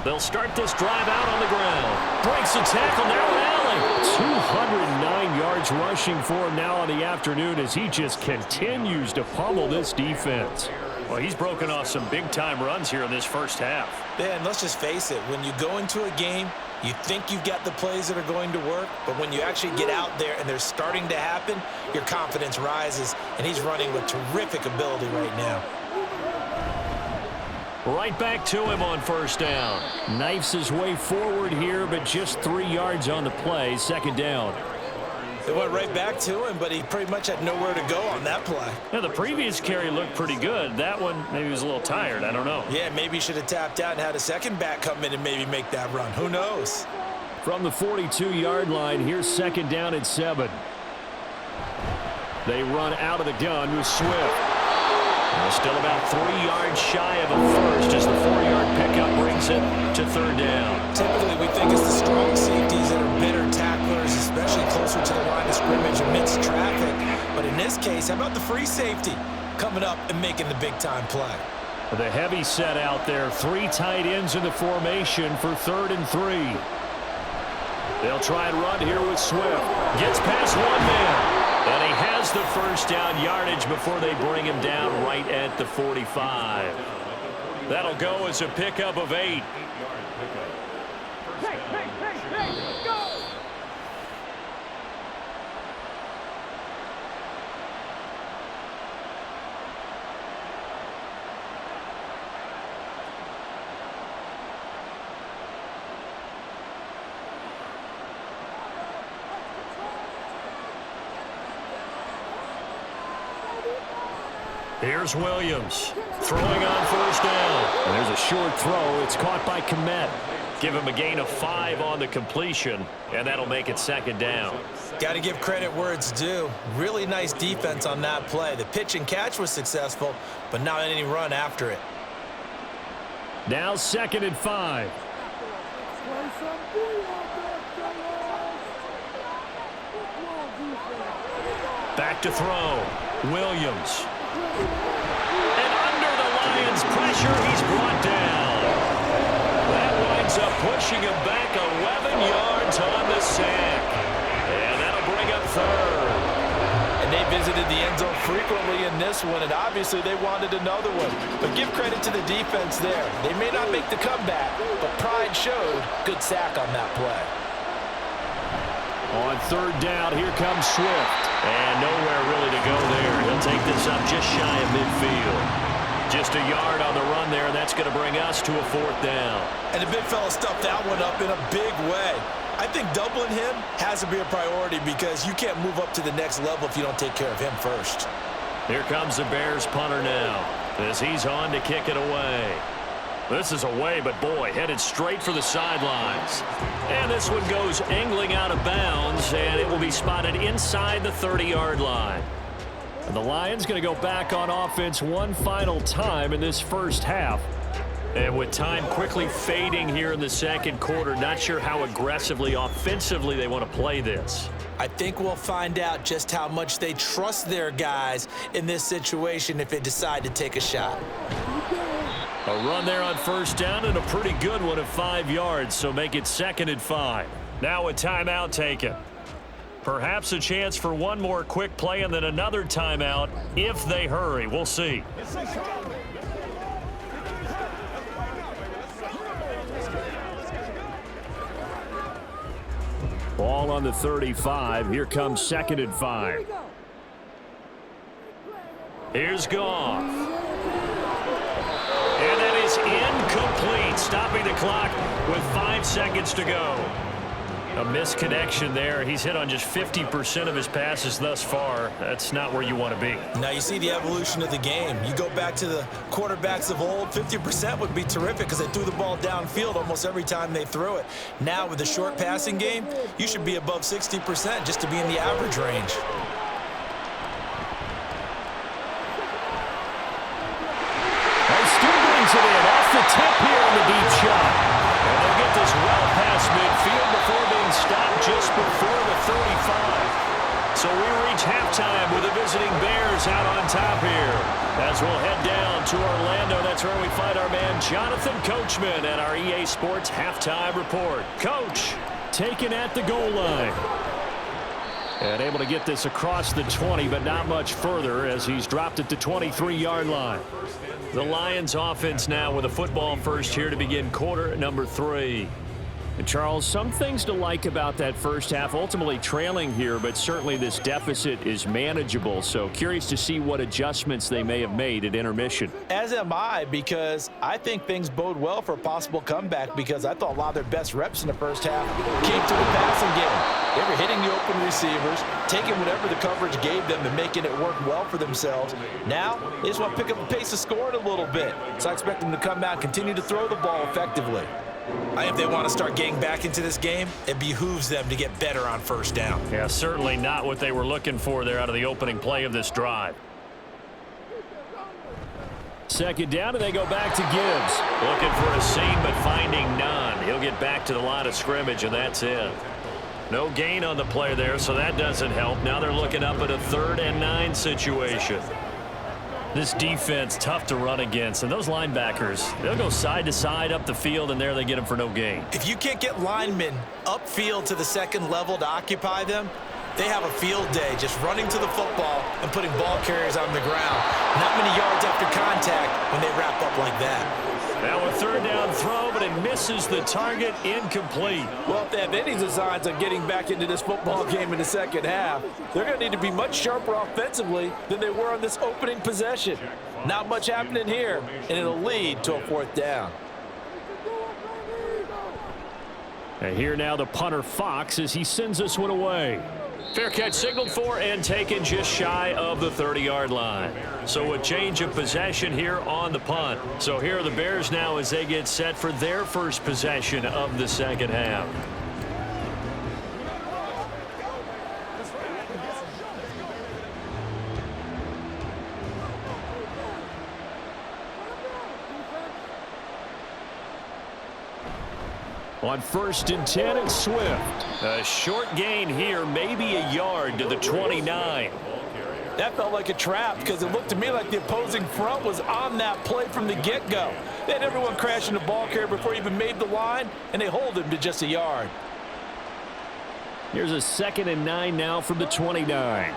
They'll start this drive out on the ground. Breaks the tackle, now Allen. 209 yards rushing for him now on the afternoon as he just continues to pummel this defense. Well, he's broken off some big-time runs here in this first half. Man, let's just face it. When you go into a game, you think you've got the plays that are going to work, but when you actually get out there and they're starting to happen, your confidence rises, and he's running with terrific ability right now. Right back to him on first down. Knifes his way forward here, but just 3 yards on the play. Second down. It went right back to him, but he pretty much had nowhere to go on that play. Yeah, the previous carry looked pretty good. That one, maybe he was a little tired. I don't know. Yeah, maybe he should have tapped out and had a second back come in and maybe make that run. Who knows? From the 42-yard line, here's second down at 7. They run out of the gun with Swift. Still about 3 yards shy of a first as the 4-yard pickup brings it to third down. Typically, we think it's the strong safeties that are better tacklers, especially closer to the line of scrimmage amidst traffic. But in this case, how about the free safety coming up and making the big-time play? The heavy set out there. 3 tight ends in the formation for 3rd and 3. They'll try and run here with Swift. Gets past one man. And he has the first down yardage before they bring him down right at the 45. That'll go as a pickup of 8. Go! Here's Williams throwing on first down. And there's a short throw. It's caught by Komet. Give him a gain of 5 on the completion, and that'll make it second down. Got to give credit where it's due. Really nice defense on that play. The pitch and catch was successful, but not any run after it. Now 2nd and 5. Back to throw. Williams. And under the Lions' pressure, he's brought down. That winds up pushing him back 11 yards on the sack. And that'll bring up 3rd. And they visited the end zone frequently in this one, and obviously they wanted another one. But give credit to the defense there. They may not make the comeback, but pride showed. Good sack on that play. On 3rd down, here comes Swift. And nowhere really to go there. He'll take this up just shy of midfield. Just a yard on the run there. That's going to bring us to a 4th down. And the big fella stuffed that one up in a big way. I think doubling him has to be a priority because you can't move up to the next level if you don't take care of him first. Here comes the Bears punter now as he's on to kick it away. This is away, but boy, headed straight for the sidelines. And this one goes angling out of bounds, and it will be spotted inside the 30-yard line. And the Lions going to go back on offense one final time in this first half. And with time quickly fading here in the second quarter, not sure how aggressively, offensively they want to play this. I think we'll find out just how much they trust their guys in this situation if they decide to take a shot. A run there on first down and a pretty good one of 5 yards, so make it 2nd and 5. Now a timeout taken. Perhaps a chance for one more quick play and then another timeout if they hurry. We'll see. Ball on the 35. Here comes 2nd and 5. Here's Goff. And that is incomplete, stopping the clock with 5 seconds to go. A misconnection there. He's hit on just 50% of his passes thus far. That's not where you want to be. Now you see the evolution of the game. You go back to the quarterbacks of old, 50% would be terrific because they threw the ball downfield almost every time they threw it. Now with the short passing game, you should be above 60% just to be in the average range. It in off the tip here in the deep shot. And they'll get this well past midfield before being stopped just before the 35. So we reach halftime with the visiting Bears out on top here. As we'll head down to Orlando, that's where we find our man Jonathan Coachman at our EA Sports Halftime Report. Coach, taken at the goal line. And able to get this across the 20, but not much further as he's dropped at the 23-yard line. The Lions offense now with a football first here to begin quarter number 3. And Charles, some things to like about that first half, ultimately trailing here, but certainly this deficit is manageable. So curious to see what adjustments they may have made at intermission. As am I, because I think things bode well for a possible comeback, because I thought a lot of their best reps in the first half came through the passing game. They were hitting the open receivers, taking whatever the coverage gave them and making it work well for themselves. Now, they just want to pick up the pace of scoring a little bit. So I expect them to come out and continue to throw the ball effectively. If they want to start getting back into this game, it behooves them to get better on first down. Yeah, certainly not what they were looking for there out of the opening play of this drive. Second down, and they go back to Gibbs. Looking for a seam, but finding none. He'll get back to the line of scrimmage, and that's it. No gain on the play there, so that doesn't help. Now they're looking up at a 3rd and 9 situation. This defense, tough to run against. And those linebackers, they'll go side to side up the field, and there they get them for no gain. If you can't get linemen upfield to the second level to occupy them, they have a field day just running to the football and putting ball carriers on the ground. Not many yards after contact when they wrap up like that. Now a 3rd down throw, but it misses the target, incomplete. Well, if they have any designs on getting back into this football game in the second half, they're going to need to be much sharper offensively than they were on this opening possession. Not much happening here, and it'll lead to a 4th down. And here now the punter Fox as he sends this one away. Fair catch signaled for and taken just shy of the 30-yard line. So a change of possession here on the punt. So here are the Bears now as they get set for their first possession of the second half. On 1st and 10, it's Swift. A short gain here, maybe a yard to the 29. That felt like a trap because it looked to me like the opposing front was on that play from the get-go. They had everyone crashing the ball carrier before he even made the line, and they hold him to just a yard. Here's a 2nd and 9 now from the 29.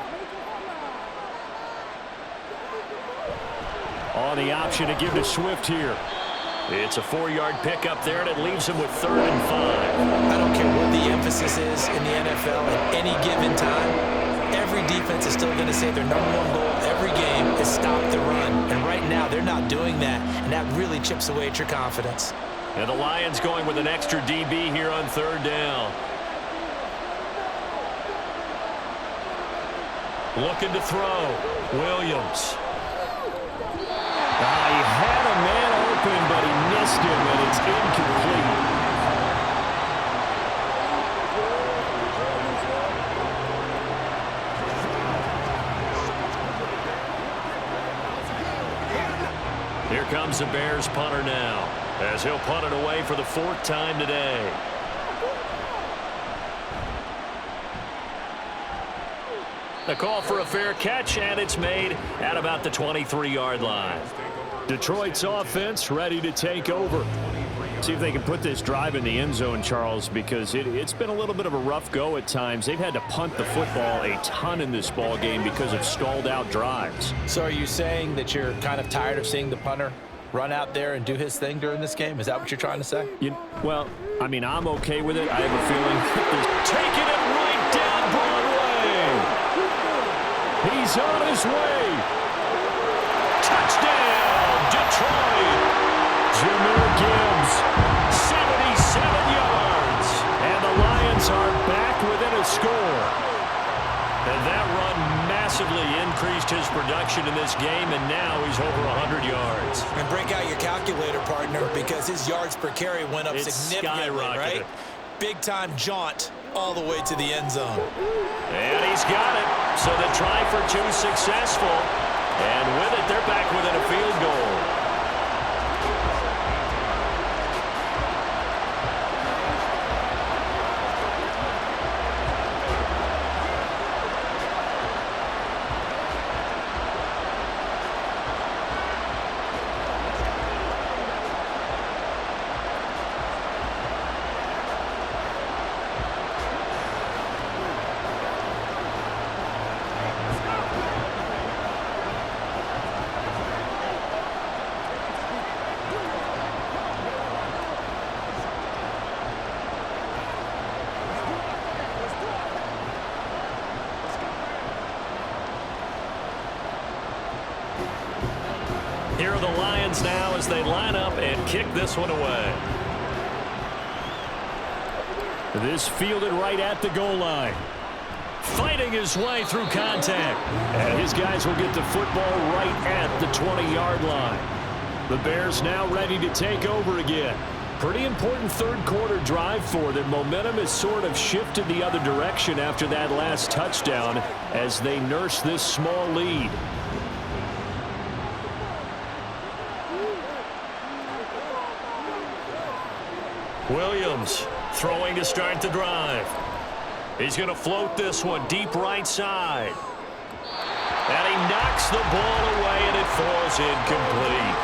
On the option to give to Swift here. It's a 4-yard pickup there, and it leaves him with 3rd and 5. I don't care what the emphasis is in the NFL at any given time. Every defense is still going to say their #1 goal every game is stop the run. And right now, they're not doing that, and that really chips away at your confidence. And the Lions going with an extra DB here on 3rd down. Looking to throw. Williams. He had a man open, but he missed him, and it's incomplete. Here comes the Bears punter now, as he'll punt it away for the 4th time today. The call for a fair catch, and it's made at about the 23-yard line. Detroit's offense ready to take over. See if they can put this drive in the end zone, Charles, because it's been a little bit of a rough go at times. They've had to punt the football a ton in this ball game because of stalled-out drives. So are you saying that you're kind of tired of seeing the punter run out there and do his thing during this game? Is that what you're trying to say? Well, I mean, I'm okay with it. I have a feeling taking it right down Broadway. He's on his way. Touchdown, Detroit. Jahmyr Gibbs, 77 yards. And the Lions are back within a score. And that run massively increased his production in this game, and now he's over 100 yards. And break out your calculator, partner, because his yards per carry went up significantly, right? Big-time jaunt all the way to the end zone. And he's got it. So the try for 2 successful. And with it, they're back within a field goal. here are the Lions now as they line up and kick this one away. This fielded right at the goal line. Fighting his way through contact. And his guys will get the football right at the 20-yard line. The Bears now ready to take over again. Pretty important third-quarter drive for them. Momentum has sort of shifted the other direction after that last touchdown as they nurse this small lead. Williams throwing to start the drive. He's going to float this one deep right side. And he knocks the ball away, and it falls incomplete.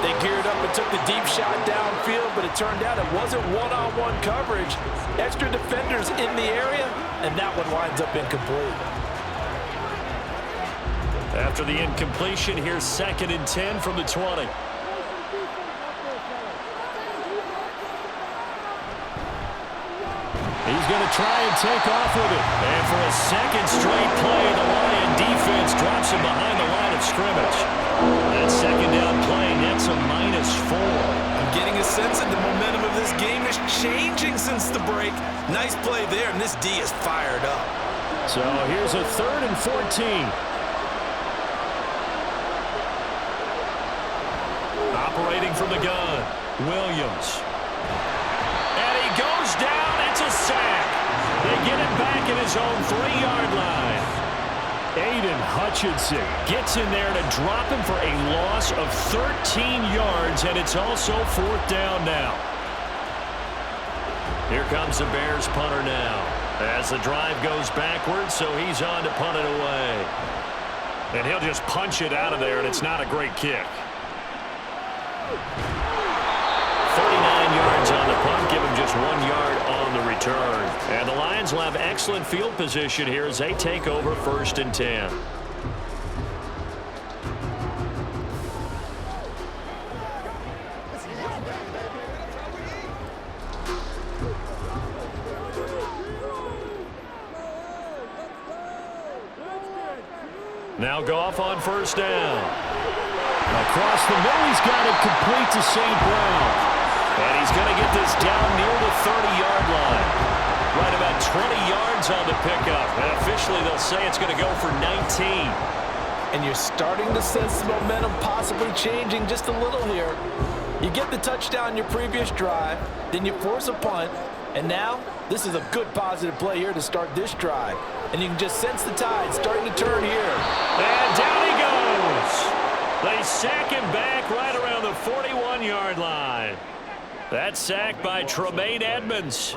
They geared up and took the deep shot downfield, but it turned out it wasn't one-on-one coverage. Extra defenders in the area, and that one winds up incomplete. After the incompletion, here's 2nd and 10 from the 20. He's going to try and take off with it. And for a second straight play, the Lion defense drops him behind the line of scrimmage. That second down play nets a -4. I'm getting a sense that the momentum of this game is changing since the break. Nice play there, and this D is fired up. So here's a 3rd and 14. Operating from the gun, Williams. And he goes down. It's a sack. They get it back at his own 3-yard line. Aiden Hutchinson gets in there to drop him for a loss of 13 yards, and it's also 4th down now. Here comes the Bears punter now as the drive goes backwards, so he's on to punt it away. And he'll just punch it out of there, and it's not a great kick. 39 yards on the punt, give him just 1 yard on the return. And the Lions will have excellent field position here as they take over 1st and 10. Now Goff on 1st down. Across the middle, he's got it complete to St. Brown. And he's going to get this down near the 30-yard line. Right about 20 yards on the pickup. And officially, they'll say it's going to go for 19. And you're starting to sense the momentum possibly changing just a little here. You get the touchdown in your previous drive, then you force a punt, and now this is a good positive play here to start this drive. And you can just sense the tide starting to turn here. And down he goes. They sack him back right around the 41-yard line. That sack by Tremaine Edmonds.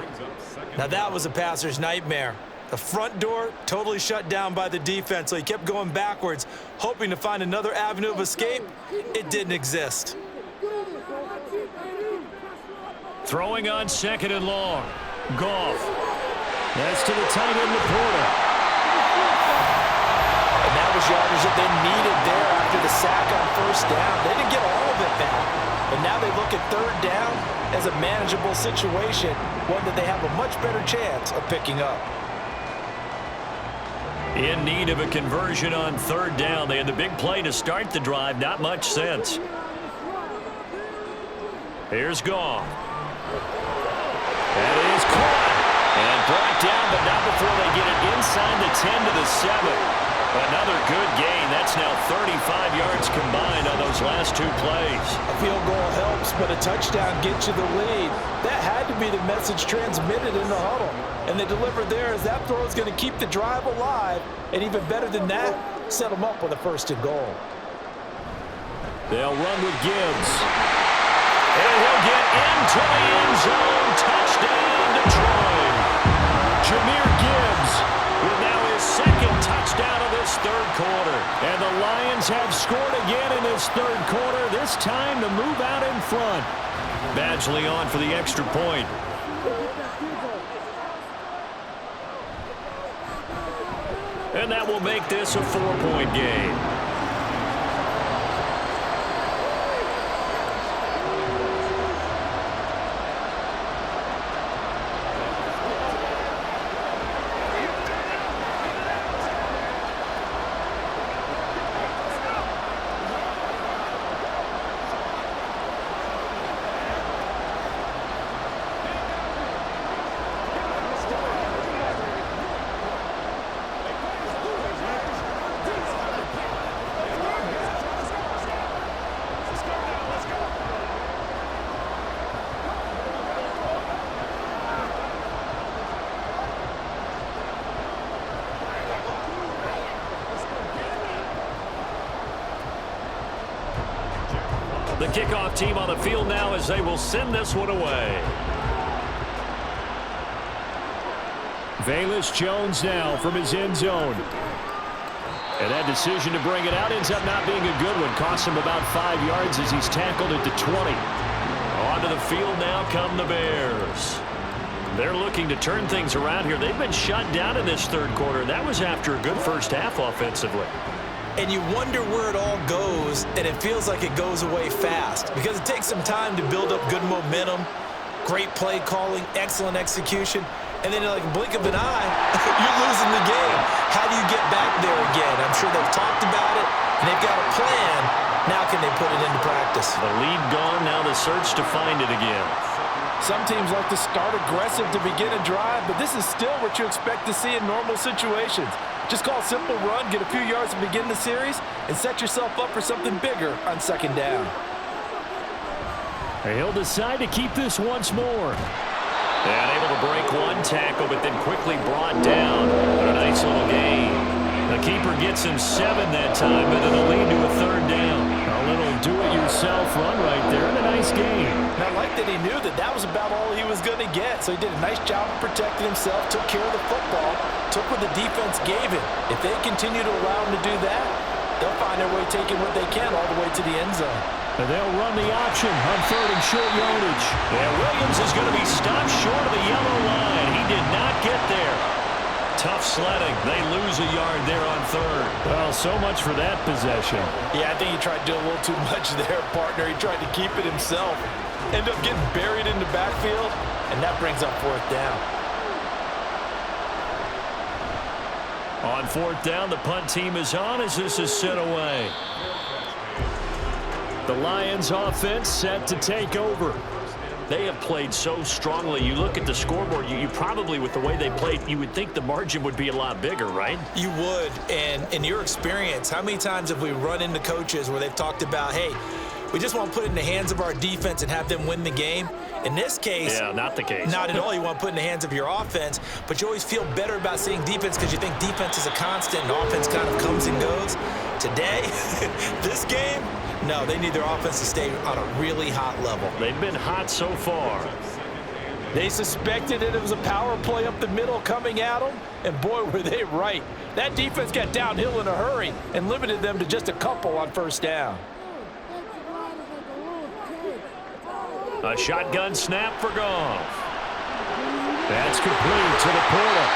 Now that was a passer's nightmare. The front door totally shut down by the defense, so he kept going backwards, hoping to find another avenue of escape. It didn't exist. Throwing on 2nd and long. Goff. That's to the tight end, Laporta. And that was yardage that they needed there after the sack on 1st down. They didn't get all of it back. But now they look at 3rd down as a manageable situation, one that they have a much better chance of picking up. In need of a conversion on 3rd down. They had the big play to start the drive. Not much sense. Here's Goff. That is caught. And brought down, but not before they get it inside the 10 to the 7. Another good gain. That's now 35 yards combined on those last 2 plays. A field goal helps, but a touchdown gets you the lead. That had to be the message transmitted in the huddle. And they delivered there as that throw is going to keep the drive alive. And even better than that, set them up with a 1st and goal. They'll run with Gibbs. And he'll get into the end zone. Touchdown, Detroit. Jahmyr Gibbs with now his 2nd touchdown of this 3rd quarter. And the Lions have scored again in this 3rd quarter, this time to move out in front. Badgley on for the extra point. And that will make this a 4-point game. The kickoff team on the field now as they will send this one away. Velus Jones now from his end zone. And that decision to bring it out ends up not being a good one. Costs him about 5 yards as he's tackled at the 20. Onto the field now come the Bears. They're looking to turn things around here. They've been shut down in this third quarter. That was after a good first half offensively. And you wonder where it all goes, and it feels like it goes away fast because it takes some time to build up good momentum, great play calling, excellent execution, and then like a blink of an eye, you're losing the game. How do you get back there again? I'm sure they've talked about it, and they've got a plan. Now can they put it into practice? The lead gone, now the search to find it again. Some teams like to start aggressive to begin a drive, but this is still what you expect to see in normal situations. Just call a simple run, get a few yards to begin the series, and set yourself up for something bigger on second down. He'll decide to keep this once more. And able to break one tackle, but then quickly brought down. But a nice little gain. The keeper gets him 7 that time, but it'll lead to a third down. A little do-it-yourself run right there, and a nice gain. And I like that he knew that that was about all he was going to get, so he did a nice job of protecting himself, took care of the football, took what the defense gave him. If they continue to allow him to do that, they'll find their way taking what they can all the way to the end zone. And they'll run the option on third and short yardage. And Williams is going to be stopped short of the yellow line. He did not get there. Tough sledding. They lose a yard there on third. Well, so much for that possession. Yeah, I think he tried to do a little too much there, partner. He tried to keep it himself. End up getting buried in the backfield, and that brings up fourth down. On fourth down, the punt team is on as this is sent away. The Lions offense set to take over. They have played so strongly. You look at the scoreboard, you probably, with the way they played, you would think the margin would be a lot bigger, right? You would. And in your experience, how many times have we run into coaches where they've talked about, hey, we just want to put it in the hands of our defense and have them win the game? In this case, yeah, not the case. Not at all. You want to put it in the hands of your offense, but you always feel better about seeing defense because you think defense is a constant and offense kind of comes and goes. Today, this game, no, they need their offense to stay on a really hot level. They've been hot so far. They suspected that it was a power play up the middle coming at them, and boy, were they right. That defense got downhill in a hurry and limited them to just a couple on first down. A shotgun snap for Goff. That's complete to the Porter.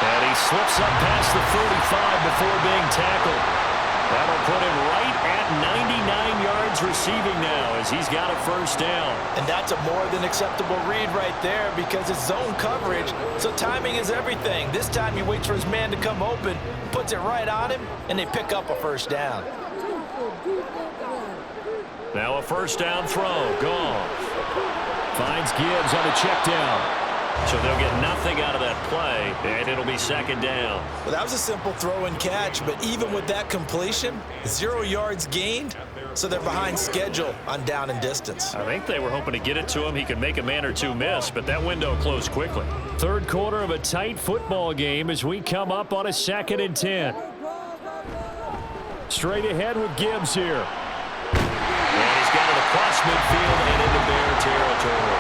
And he slips up past the 35 before being tackled. That'll put him right at 99 yards receiving now as he's got a first down. And that's a more than acceptable read right there because it's zone coverage, so timing is everything. This time he waits for his man to come open, puts it right on him, and they pick up a first down. Now a first down throw. Goff finds Gibbs on a check down. So they'll get nothing out of that play, and it'll be second down. Well, that was a simple throw and catch, but even with that completion, 0 yards gained, so they're behind schedule on down and distance. I think they were hoping to get it to him. He could make a man or two miss, but that window closed quickly. Third quarter of a tight football game as we come up on a 2nd and 10. Straight ahead with Gibbs here. And he's got it across midfield and into Bear territory.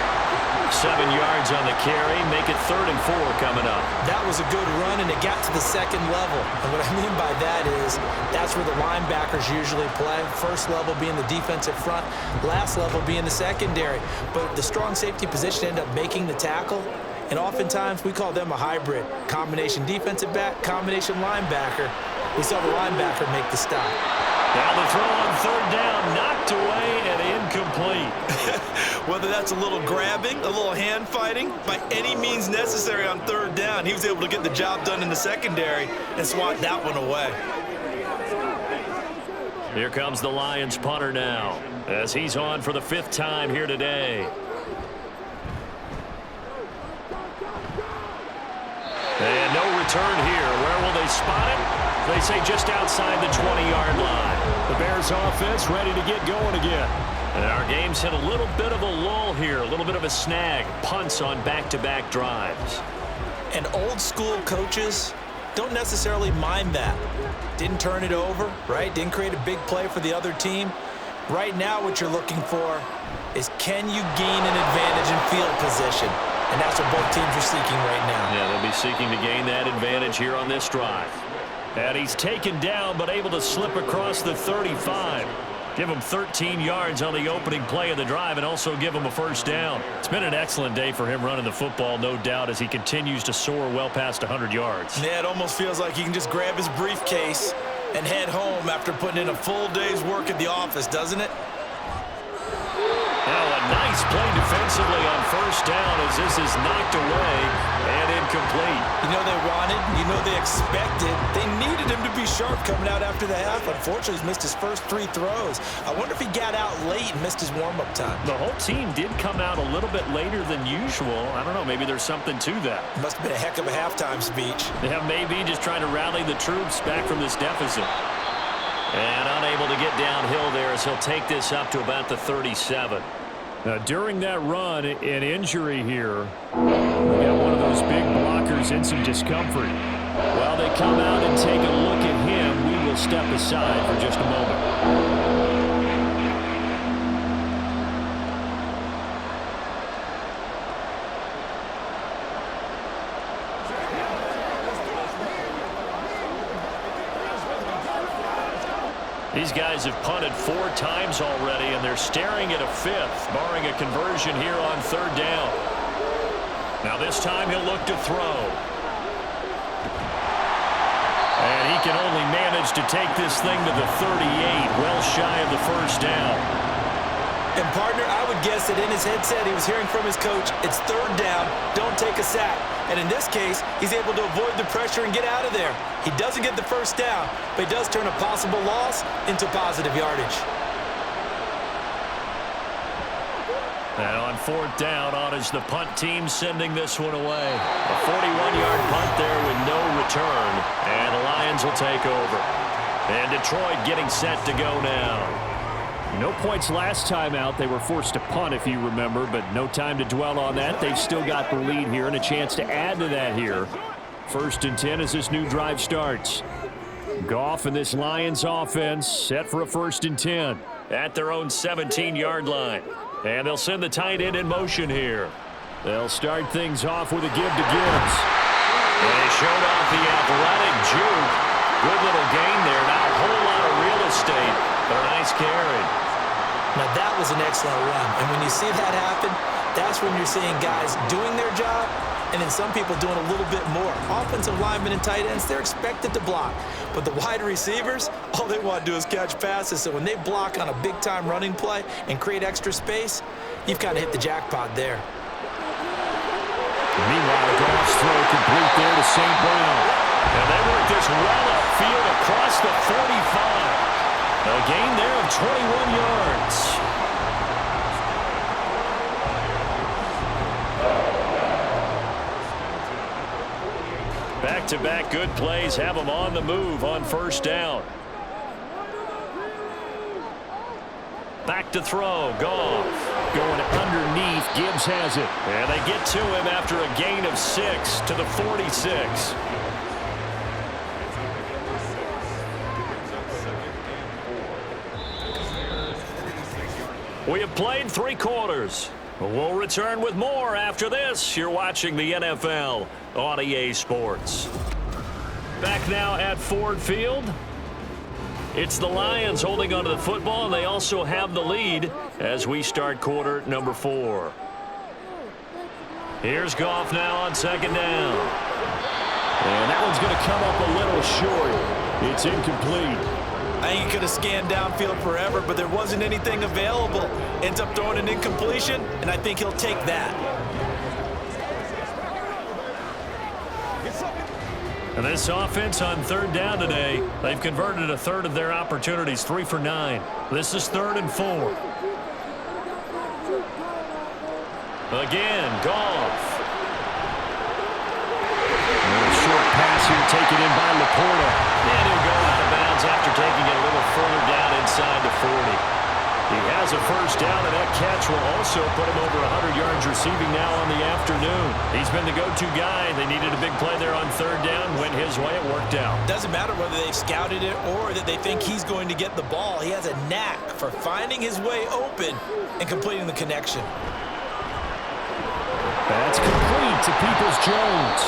7 yards on the carry, make it 3rd and 4 coming up. That was a good run, and it got to the second level. And what I mean by that is that's where the linebackers usually play. First level being the defensive front, last level being the secondary. But the strong safety position ended up making the tackle, and oftentimes we call them a hybrid. Combination defensive back, combination linebacker. We saw the linebacker make the stop. Now the throw on 3rd down, knocked away and incomplete. Whether that's a little grabbing, a little hand fighting, by any means necessary on 3rd down, he was able to get the job done in the secondary and swat that one away. Here comes the Lions punter now as he's on for the 5th time here today. And no return here. Where will they spot it? They say just outside the 20-yard line. The Bears offense ready to get going again. And our game's hit a little bit of a lull here, a little bit of a snag. Punts on back-to-back drives. And old school coaches don't necessarily mind that. Didn't turn it over, right? Didn't create a big play for the other team. Right now what you're looking for is can you gain an advantage in field position? And that's what both teams are seeking right now. Yeah, they'll be seeking to gain that advantage here on this drive. And he's taken down but able to slip across the 35. Give him 13 yards on the opening play of the drive and also give him a first down. It's been an excellent day for him running the football, no doubt, as he continues to soar well past 100 yards. Yeah, it almost feels like he can just grab his briefcase and head home after putting in a full day's work at the office, doesn't it? Now a nice play defensively on first down as this is knocked away and incomplete. You know they wanted, you know they expected. They needed him to be sharp coming out after the half. Unfortunately, he's missed his first 3 throws. I wonder if he got out late and missed his warm-up time. The whole team did come out a little bit later than usual. I don't know, maybe there's something to that. Must have been a heck of a halftime speech. Yeah, maybe just trying to rally the troops back from this deficit. And unable to get downhill there as he'll take this up to about the 37. Now, during that run, an injury here. We got one of those big blockers in some discomfort. While they come out and take a look at him, we will step aside for just a moment. These guys have punted 4 times already, and they're staring at a 5th, barring a conversion here on 3rd down. Now this time he'll look to throw. And he can only manage to take this thing to the 38, well shy of the first down. And, partner, I would guess that in his headset he was hearing from his coach, it's 3rd down, don't take a sack. And in this case, he's able to avoid the pressure and get out of there. He doesn't get the first down, but he does turn a possible loss into positive yardage. And on 4th down, on is the punt team sending this one away. A 41-yard punt there with no return. And the Lions will take over. And Detroit getting set to go now. No points last time out. They were forced to punt, if you remember, but no time to dwell on that. They've still got the lead here and a chance to add to that here. 1st and 10 as this new drive starts. Goff and this Lions offense set for a 1st and 10 at their own 17-yard line. And they'll send the tight end in motion here. They'll start things off with a give to Gibbs. And he showed off the athletic juke. Good little gain there. Not a whole lot of real estate, but a nice carry. Now, that was an excellent run. And when you see that happen, that's when you're seeing guys doing their job and then some people doing a little bit more. Offensive linemen and tight ends, they're expected to block. But the wide receivers, all they want to do is catch passes. So when they block on a big-time running play and create extra space, you've kind of hit the jackpot there. Meanwhile, Goff's throw complete there to St. Brown. And they work this well upfield across the 45. A gain there of 21 yards. Back-to-back good plays have them on the move on 1st down. Back to throw. Goff going underneath. Gibbs has it. And they get to him after a gain of 6 to the 46. We have played 3 quarters. We'll return with more after this. You're watching the NFL on EA Sports. Back now at Ford Field. It's the Lions holding onto the football, and they also have the lead as we start quarter number 4. Here's Goff now on 2nd down. And that one's going to come up a little short. It's incomplete. I think he could have scanned downfield forever, but there wasn't anything available. Ends up throwing an incompletion, and I think he'll take that. And this offense on 3rd down today, they've converted a 1/3 of their opportunities, 3 for 9. This is 3rd and 4. Again, Goff. A short pass here taken in by Laporta. And he'll go out of bounds after taking it a little further down inside the 40. He has a 1st down, and that catch will also put him over 100 yards receiving now on the afternoon. He's been the go-to guy. They needed a big play there on third down. Went his way. It worked out. Doesn't matter whether they've scouted it or that they think he's going to get the ball. He has a knack for finding his way open and completing the connection. That's complete to Peoples-Jones.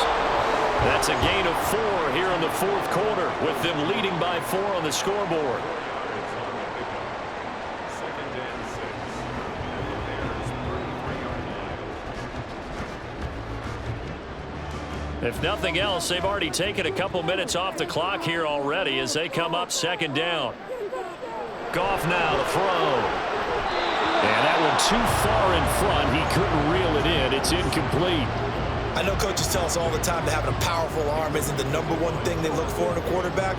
That's a gain of 4 here in the fourth quarter, with them leading by 4 on the scoreboard. If nothing else, they've already taken a couple minutes off the clock here already as they come up second down. Goff now to throw. And that one too far in front. He couldn't reel it in. It's incomplete. I know coaches tell us all the time that having a powerful arm isn't the #1 thing they look for in a quarterback.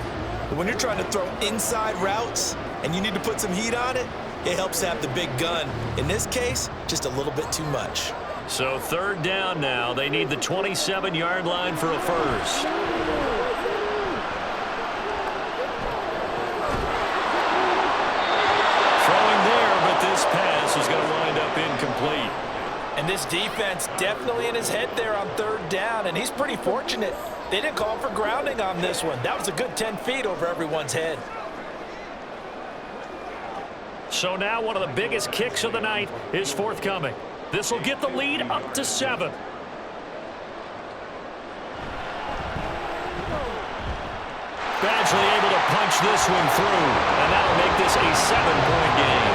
But when you're trying to throw inside routes and you need to put some heat on it, it helps to have the big gun. In this case, just a little bit too much. So third down now. They need the 27-yard line for a first. Throwing there, but this pass is going to wind up incomplete. And this defense definitely in his head there on third down, and he's pretty fortunate. They didn't call for grounding on this one. That was a good 10 feet over everyone's head. So now one of the biggest kicks of the night is forthcoming. This will get the lead up to 7. Badgley able to punch this one through, and that'll make this a 7-point game.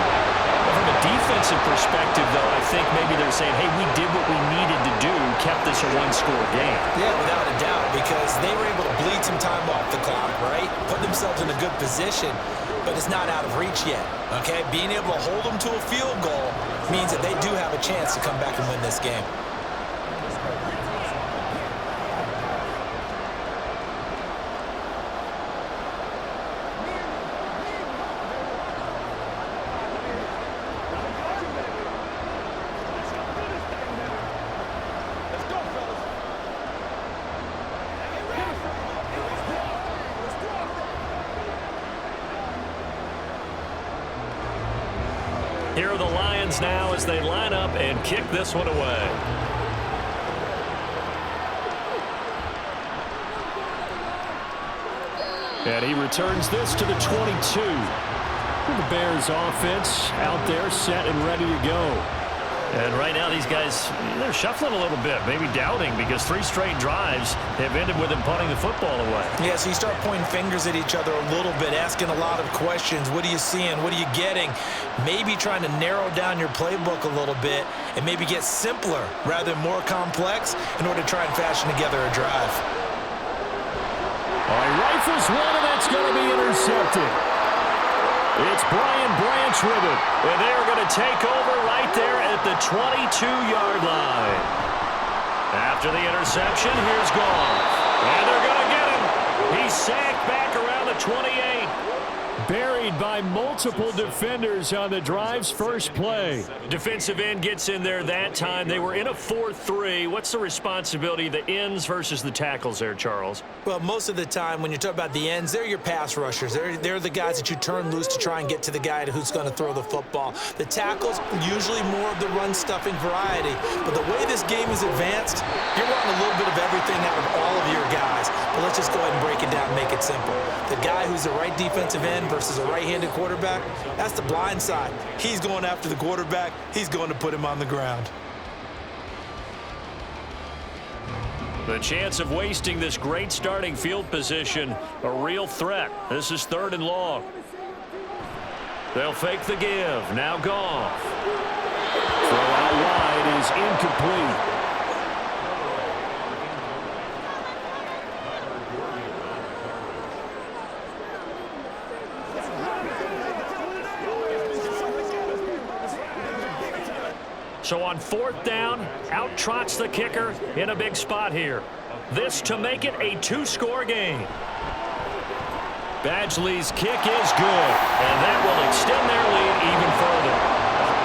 From a defensive perspective, though, I think maybe they're saying, hey, we did what we needed to do, kept this a one-score game. Yeah, without a doubt, because they were able to bleed some time off the clock, right? Put themselves in a good position, but it's not out of reach yet, okay? Being able to hold them to a field goal means that they do have a chance to come back and win this game. Here are the Lions now as they line up and kick this one away. And he returns this to the 22. The Bears offense out there set and ready to go. And right now these guys, they're shuffling a little bit, maybe doubting, because 3 straight drives have ended with them punting the football away. Yeah, so you start pointing fingers at each other a little bit, asking a lot of questions. What are you seeing? What are you getting? Maybe trying to narrow down your playbook a little bit and maybe get simpler rather than more complex in order to try and fashion together a drive. All right, rifles one, and that's going to be intercepted. It's Brian Branch with it, and they're going to take over right there at the 22-yard line. After the interception, here's Goff, and they're going to get him. He's sacked back around the 28. Buried by multiple defenders on the drive's first play. Defensive end gets in there that time. They were in a 4-3. What's the responsibility of the ends versus the tackles there, Charles? Well, most of the time when you talk about the ends, they're your pass rushers. They're the guys that you turn loose to try and get to the guy who's going to throw the football. The tackles, usually more of the run-stuffing variety. But the way this game is advanced, you're wanting a little bit of everything out of all of your guys. But let's just go ahead and break it down and make it simple. The guy who's the right defensive end versus a right-handed quarterback, that's the blind side. He's going after the quarterback. He's going to put him on the ground. The chance of wasting this great starting field position, a real threat. This is 3rd and long. They'll fake the give. Now Goff. Throw out wide is incomplete. So on 4th down, out trots the kicker in a big spot here. This to make it a 2-score game. Badgley's kick is good, and that will extend their lead even further.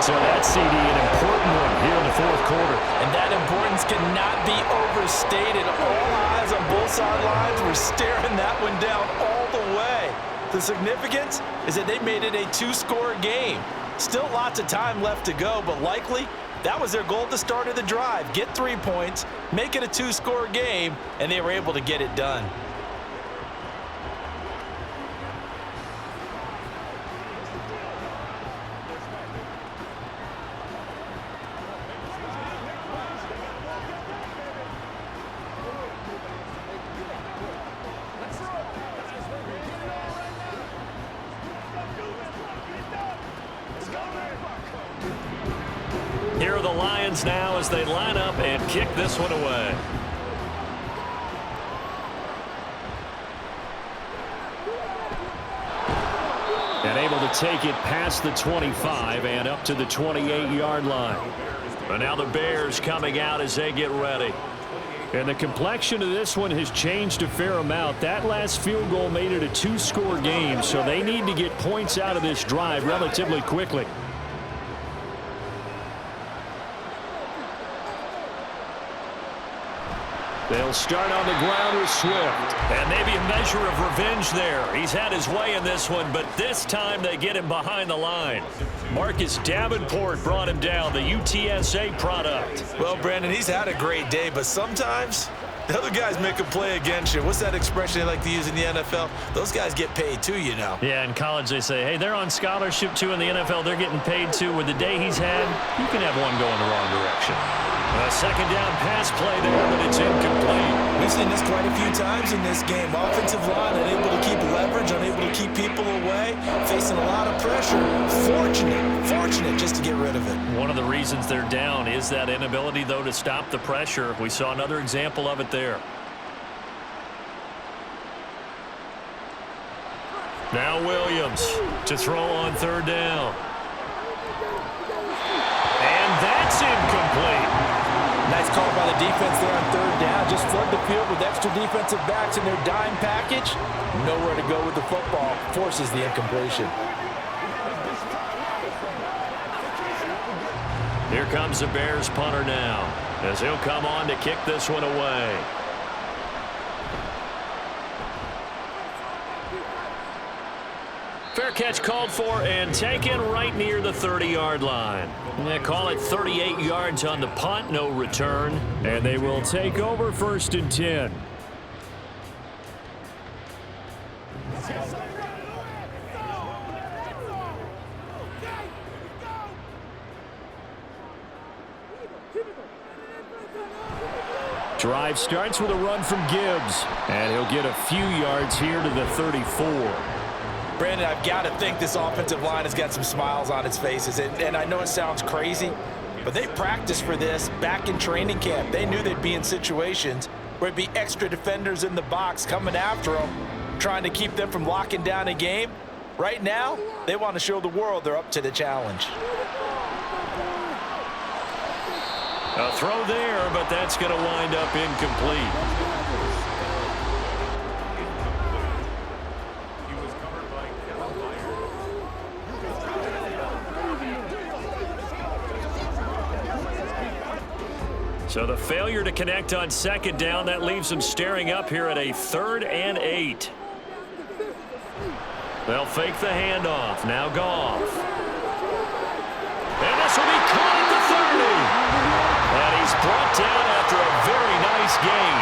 So that's CD, an important one here in the 4th quarter. And that importance cannot be overstated. All eyes on both sidelines were staring that one down all the way. The significance is that they made it a 2-score game. Still lots of time left to go, but likely That was their goal at the start of the drive. Get 3 points, make it a 2-score game, and they were able to get it done. Here are the Lions now as they line up and kick this one away. And able to take it past the 25 and up to the 28-yard line. But now the Bears coming out as they get ready. And the complexion of this one has changed a fair amount. That last field goal made it a 2-score game, so they need to get points out of this drive relatively quickly. They'll start on the ground with Swift. And maybe a measure of revenge there. He's had his way in this one, but this time they get him behind the line. Marcus Davenport brought him down, the UTSA product. Well, Brandon, he's had a great day, but sometimes the other guys make a play against you. What's that expression they like to use in the NFL? Those guys get paid too, you know. Yeah, in college they say, hey, they're on scholarship too. In the NFL, they're getting paid too. With the day he's had, you can have one going the wrong direction. A second down pass play there, but it's incomplete. We've seen this quite a few times in this game. Offensive line unable to keep leverage, unable to keep people away, facing a lot of pressure. Fortunate just to get rid of it. One of the reasons they're down is that inability, though, to stop the pressure. We saw another example of it there. Now Williams to throw on third down. And that's incomplete. Nice call by the defense there on third down. Just flood the field with extra defensive backs in their dime package. Nowhere to go with the football. Forces the incompletion. Here comes the Bears punter now as he'll come on to kick this one away. Fair catch called for and taken right near the 30-yard line. They call it 38 yards on the punt, no return. And they will take over 1st and 10. Drive starts with a run from Gibbs. And he'll get a few yards here to the 34. Brandon, I've got to think this offensive line has got some smiles on its faces. And I know it sounds crazy, but they practiced for this back in training camp. They knew they'd be in situations where it'd be extra defenders in the box coming after them, trying to keep them from locking down a game. Right now, they want to show the world they're up to the challenge. A throw there, but that's going to wind up incomplete. So the failure to connect on second down, that leaves them staring up here at a 3rd and 8. They'll fake the handoff. Now Goff. And this will be caught at the 30. And he's brought down after a very nice gain.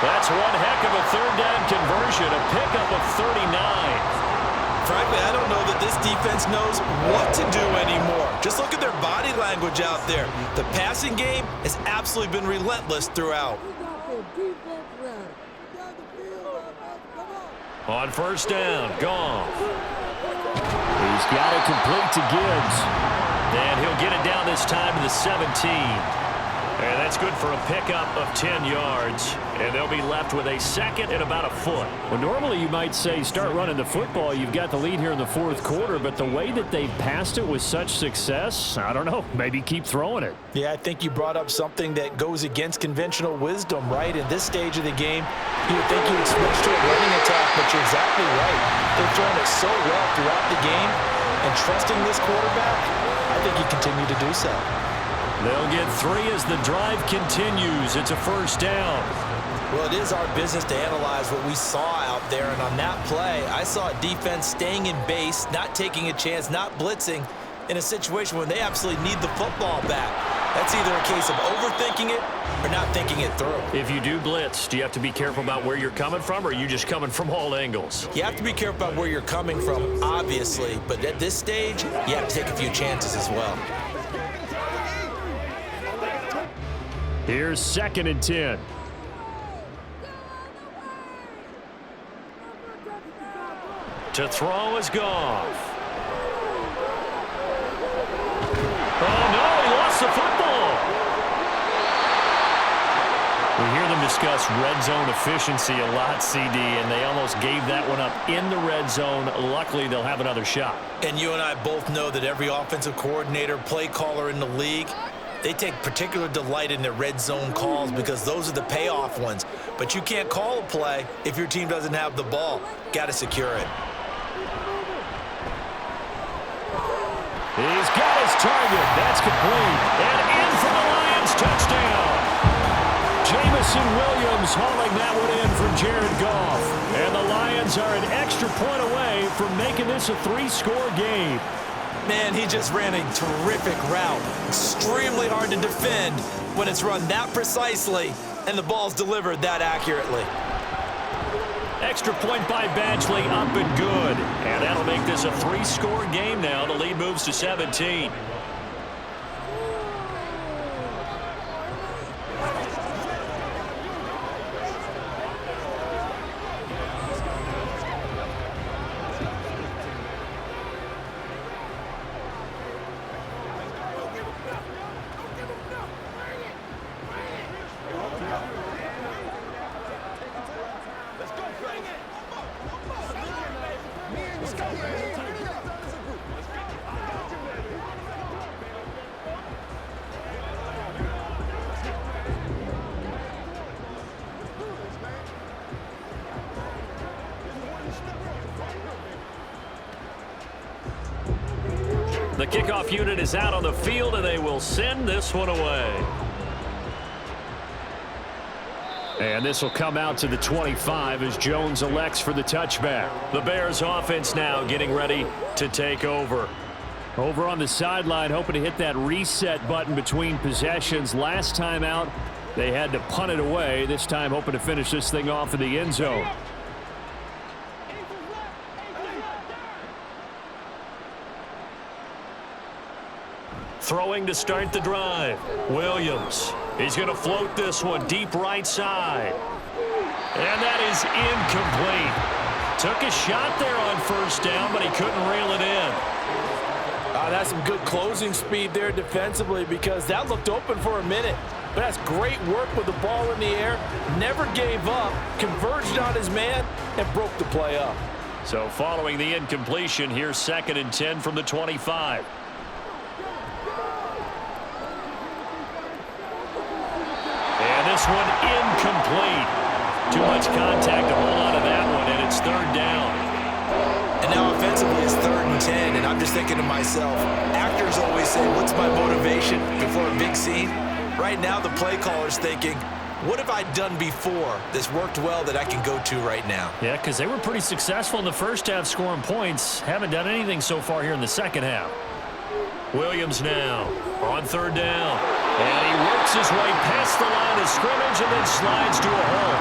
That's one heck of a 3rd down conversion, a pickup of 39. Frankly, I don't know that this defense knows what to do anymore. Just look at their body language out there. The passing game has absolutely been relentless throughout. On 1st down, Goff. He's got it complete to Gibbs. And he'll get it down this time to the 17. And that's good for a pickup of 10 yards. And they'll be left with a 2nd and about a foot. Well, normally you might say start running the football. You've got the lead here in the 4th quarter, but the way that they've passed it with such success, I don't know, maybe keep throwing it. Yeah, I think you brought up something that goes against conventional wisdom, right? In this stage of the game, you would think you would switch to a running attack, but you're exactly right. They've thrown it so well throughout the game, and trusting this quarterback, I think you continue to do so. They'll get 3 as the drive continues. It's a 1st down. Well, it is our business to analyze what we saw out there, and on that play, I saw a defense staying in base, not taking a chance, not blitzing in a situation where they absolutely need the football back. That's either a case of overthinking it or not thinking it through. If you do blitz, do you have to be careful about where you're coming from, or are you just coming from all angles? You have to be careful about where you're coming from, obviously, but at this stage, you have to take a few chances as well. Here's 2nd and 10. To throw is Goff. Oh, no, he lost the football. We hear them discuss red zone efficiency a lot, CD, and they almost gave that one up in the red zone. Luckily, they'll have another shot. And you and I both know that every offensive coordinator, play caller in the league, they take particular delight in their red zone calls because those are the payoff ones. But you can't call a play if your team doesn't have the ball. Got to secure it. He's got his target. That's complete. And in for the Lions touchdown. Jamison Williams hauling that one in from Jared Goff. And the Lions are an extra point away from making this a 3-score game. Man, he just ran a terrific route. Extremely hard to defend when it's run that precisely and the ball's delivered that accurately. Extra point by Badgley, up and good. And that'll make this a 3-score game now. The lead moves to 17. The kickoff unit is out on the field, and they will send this one away. And this will come out to the 25 as Jones elects for the touchback. The Bears offense now getting ready to take over. Over on the sideline, hoping to hit that reset button between possessions. Last time out, they had to punt it away. This time, hoping to finish this thing off in the end zone. Throwing to start the drive. Williams. He's going to float this one deep right side. And that is incomplete. Took a shot there on first down, but he couldn't reel it in. That's some good closing speed there defensively because that looked open for a minute. But that's great work with the ball in the air. Never gave up, converged on his man, and broke the play up. So following the incompletion, here's 2nd and 10 from the 25. And this one incomplete. Too much contact to hold on to that one, and it's 3rd down. And now offensively it's 3rd and 10, and I'm just thinking to myself, actors always say, what's my motivation before a big scene? Right now the play caller's thinking, what have I done before that's worked well that I can go to right now? Yeah, because they were pretty successful in the first half scoring points. Haven't done anything so far here in the second half. Williams now on 3rd down. And he works his way past the line of scrimmage and then slides to a hole.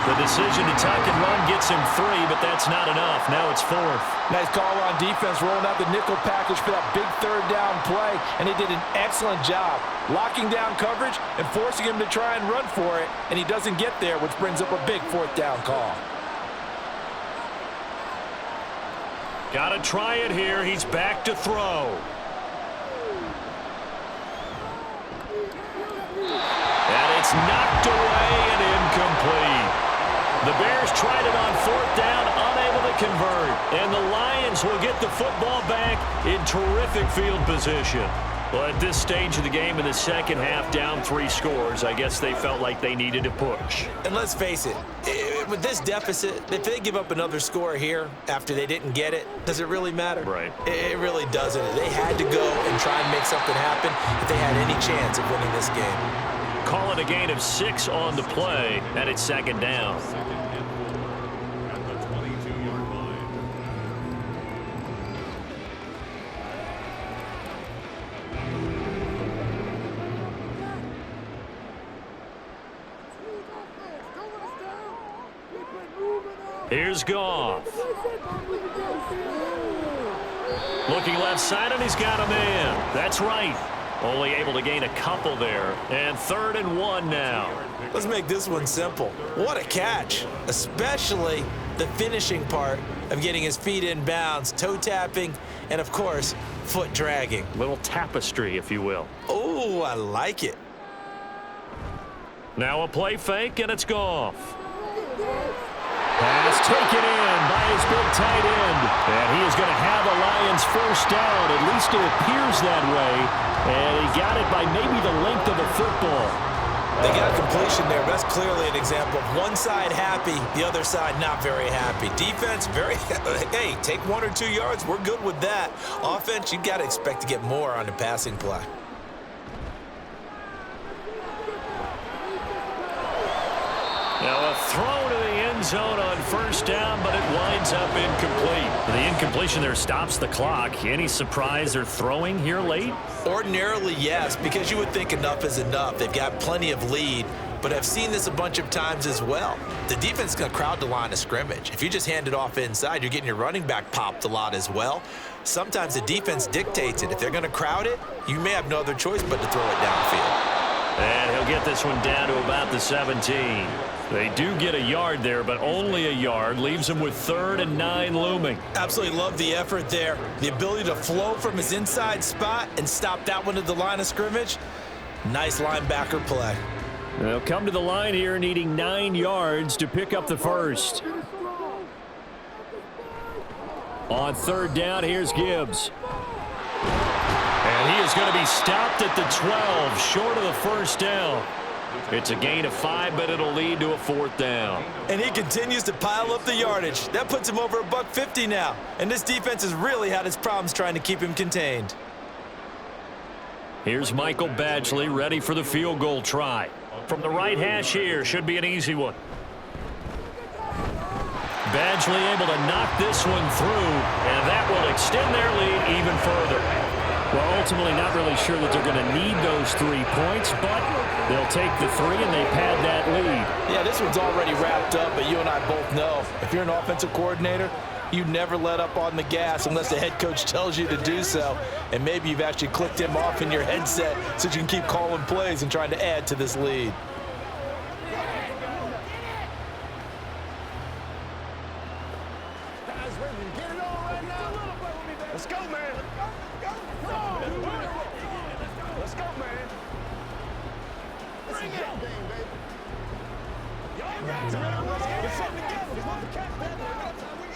The decision to tuck and run gets him 3, but that's not enough. Now it's 4th. Nice call on defense, rolling out the nickel package for that big 3rd down play, and they did an excellent job locking down coverage and forcing him to try and run for it, and he doesn't get there, which brings up a big 4th down call. Got to try it here. He's back to throw. And it's knocked away and incomplete. The Bears tried it on 4th down, unable to convert. And the Lions will get the football back in terrific field position. Well, at this stage of the game in the second half, down 3 scores, I guess they felt like they needed to push. And let's face it, with this deficit, if they give up another score here after they didn't get it, does it really matter? Right. It really doesn't. They had to go and try and make something happen if they had any chance of winning this game. Call it a gain of 6 on the play, and it's 2nd down. At the 22-yard line. Here's Goff. Looking left side, and he's got a man. That's right. Only able to gain a couple there. And 3rd and 1 now. Let's make this one simple. What a catch, especially the finishing part of getting his feet in bounds, toe tapping, and of course, foot dragging. Little tapestry, if you will. Oh, I like it. Now a play fake, and it's Goff. Pass taken in by his big tight end. And he is going to have a Lions first down. At least it appears that way. And he got it by maybe the length of a football. They got completion there. That's clearly an example of one side happy, the other side not very happy. Defense, hey, take 1 or 2 yards. We're good with that. Offense, you got to expect to get more on the passing play. Now a throw to the end zone on first down, but it winds up incomplete. The incompletion there stops the clock. Any surprise they're throwing here late? Ordinarily, yes, because you would think enough is enough. They've got plenty of lead, but I've seen this a bunch of times as well. The defense is going to crowd the line of scrimmage. If you just hand it off inside, you're getting your running back popped a lot as well. Sometimes the defense dictates it. If they're going to crowd it, you may have no other choice but to throw it downfield. And he'll get this one down to about the 17. They do get a yard there, but only a yard. Leaves him with 3rd and 9 looming. Absolutely love the effort there. The ability to flow from his inside spot and stop that one at the line of scrimmage. Nice linebacker play. They'll come to the line here needing 9 yards to pick up the first. On 3rd down, here's Gibbs. And he is going to be stopped at the 12, short of the first down. It's a gain of 5, but it'll lead to a 4th down. And he continues to pile up the yardage. That puts him over $150 now. And this defense has really had its problems trying to keep him contained. Here's Michael Badgley ready for the field goal try. From the right hash here, should be an easy one. Badgley able to knock this one through, and that will extend their lead even further. Well, ultimately not really sure that they're going to need those 3 points, but they'll take the 3 and they pad that lead. Yeah, this one's already wrapped up, but you and I both know if you're an offensive coordinator, you never let up on the gas unless the head coach tells you to do so. And maybe you've actually clicked him off in your headset so you can keep calling plays and trying to add to this lead. Let's go, man. Let's go, man. Bring it. Y'all got to, man. Let's get something together. Let's not the cat, man. That's how we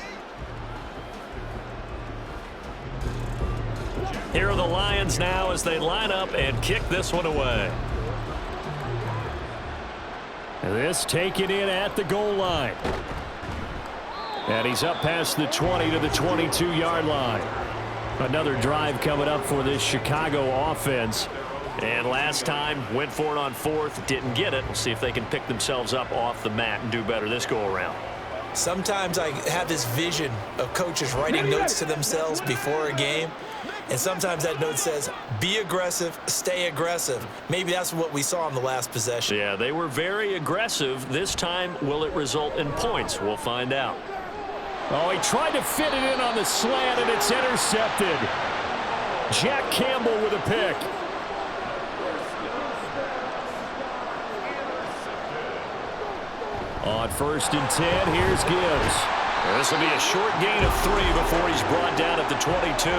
eat. Here are the Lions now as they line up and kick this one away. This taken in at the goal line. And he's up past the 20 to the 22-yard line. Another drive coming up for this Chicago offense. And last time, went for it on 4th, didn't get it. We'll see if they can pick themselves up off the mat and do better this go-around. Sometimes I have this vision of coaches writing notes to themselves before a game. And sometimes that note says, be aggressive, stay aggressive. Maybe that's what we saw in the last possession. Yeah, they were very aggressive. This time, will it result in points? We'll find out. Oh, he tried to fit it in on the slant, and it's intercepted. Jack Campbell with a pick. On 1st and 10, here's Gibbs. This will be a short gain of 3 before he's brought down at the 22.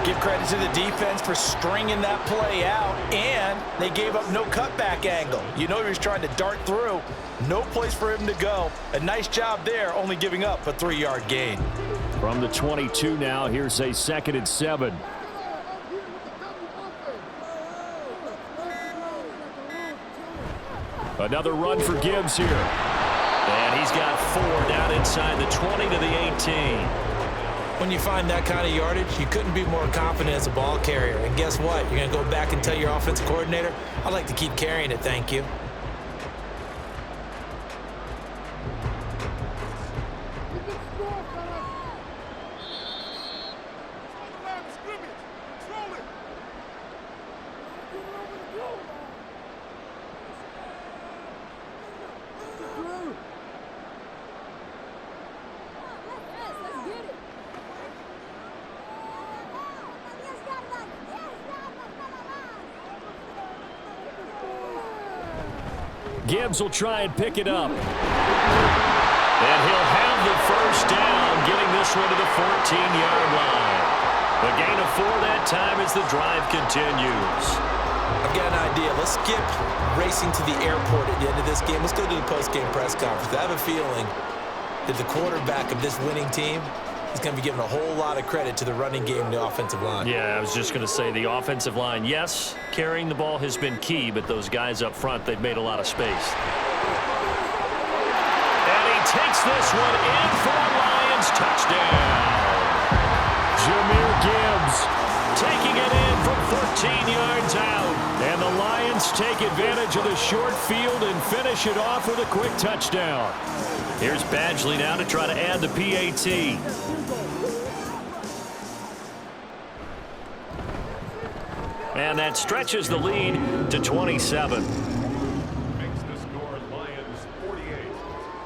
Give credit to the defense for stringing that play out, and they gave up no cutback angle. You know he was trying to dart through. No place for him to go. A nice job there, only giving up a 3-yard gain. From the 22 now, here's a 2nd and 7. Another run for Gibbs here. And he's got 4 down inside the 20 to the 18. When you find that kind of yardage, you couldn't be more confident as a ball carrier. And guess what? You're going to go back and tell your offensive coordinator, I'd like to keep carrying it, thank you. Gibbs will try and pick it up. And he'll have the first down, getting this one to the 14-yard line. A gain of 4 that time as the drive continues. I've got an idea. Let's skip racing to the airport at the end of this game. Let's go to the post-game press conference. I have a feeling that the quarterback of this winning team is going to be given a whole lot of credit to the running game and the offensive line. Yeah, I was just going to say the offensive line, yes, carrying the ball has been key, but those guys up front, they've made a lot of space. And he takes this one in for a Lions touchdown. Jahmyr Gibbs taking it in from 14 yards out. And the Lions take advantage of the short field and finish it off with a quick touchdown. Here's Badgley now to try to add the PAT. And that stretches the lead to 27. Makes the score Lions 48,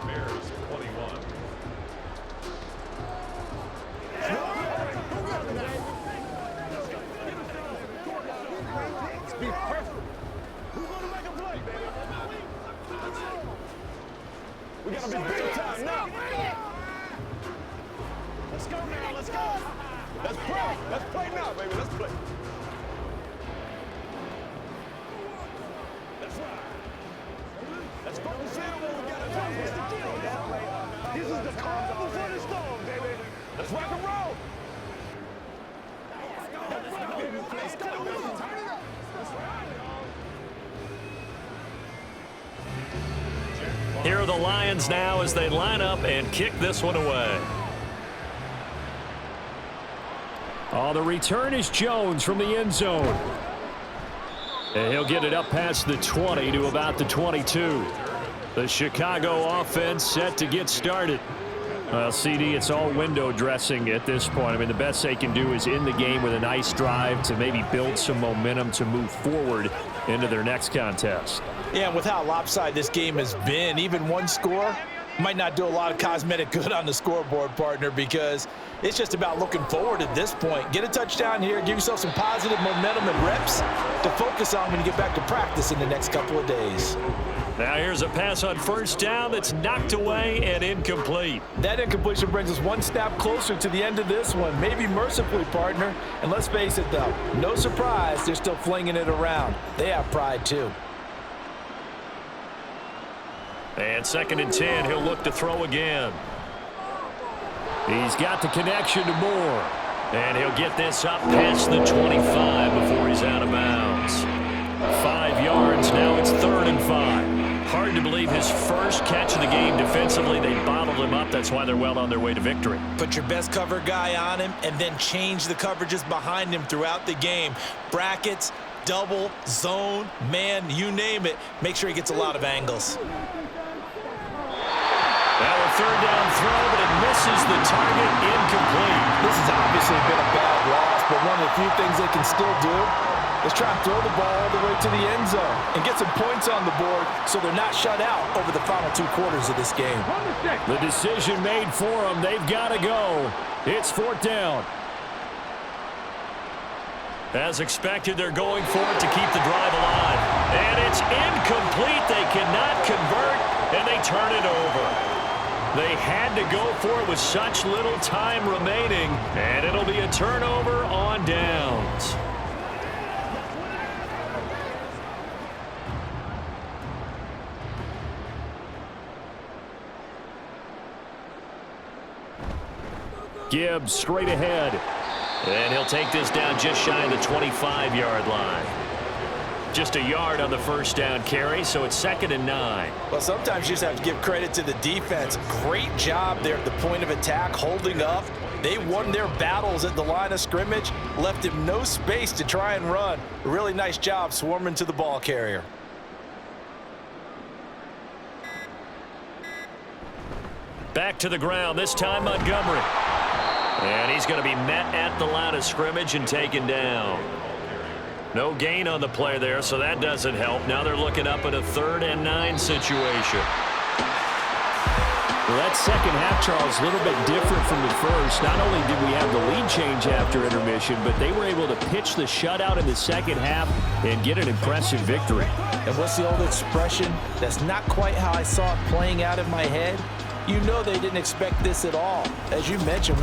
Bears 21. Be perfect. Who's going to make a play, baby? We got to be big time now. Let's go now. Let's go. Let's play. Let's play now, baby. Let's play. Let's ride. Let's focus in on what we got to do. What's the deal, y'all? This is the calm before the storm, baby. Let's rock and roll. Let's go. Turn it up. Let's ride. Here are the Lions now as they line up and kick this one away. Oh, the return is Jones from the end zone. And he'll get it up past the 20 to about the 22. The Chicago offense set to get started. Well, CD, it's all window dressing at this point. I mean, the best they can do is end the game with a nice drive to maybe build some momentum to move forward into their next contest. Yeah, and with how lopsided this game has been, even one score might not do a lot of cosmetic good on the scoreboard, partner, because it's just about looking forward at this point. Get a touchdown here, give yourself some positive momentum and reps to focus on when you get back to practice in the next couple of days. Now here's a pass on first down that's knocked away and incomplete. That incompletion brings us one snap closer to the end of this one, maybe mercifully, partner. And let's face it, though, no surprise, they're still flinging it around. They have pride, too. And 2nd and 10, he'll look to throw again. He's got the connection to Moore. And he'll get this up past the 25 before he's out of bounds. 5 yards, now it's 3rd and 5. Hard to believe his first catch of the game defensively. They bottled him up. That's why they're well on their way to victory. Put your best cover guy on him and then change the coverages behind him throughout the game. Brackets, double, zone, man, you name it. Make sure he gets a lot of angles. Now a 3rd down throw, but it misses the target, incomplete. This has obviously been a bad loss, but one of the few things they can still do is try and throw the ball all the way to the end zone and get some points on the board so they're not shut out over the final 2 quarters of this game. The decision made for them. They've got to go. It's 4th down. As expected, they're going for it to keep the drive alive. And it's incomplete. They cannot convert, and they turn it over. They had to go for it with such little time remaining, and it'll be a turnover on downs. Gibbs straight ahead. And he'll take this down just shy of the 25-yard line. Just a yard on the first down carry, so it's 2nd and 9. Well, sometimes you just have to give credit to the defense. Great job there at the point of attack, holding up. They won their battles at the line of scrimmage, left him no space to try and run. A really nice job swarming to the ball carrier. Back to the ground, this time Montgomery. And he's going to be met at the line of scrimmage and taken down. No gain on the play there, so that doesn't help. Now they're looking up at a 3rd and 9 situation. Well, that second half, Charles, a little bit different from the first. Not only did we have the lead change after intermission, but they were able to pitch the shutout in the second half and get an impressive victory. And what's the old expression? That's not quite how I saw it playing out in my head. You know they didn't expect this at all. As you mentioned,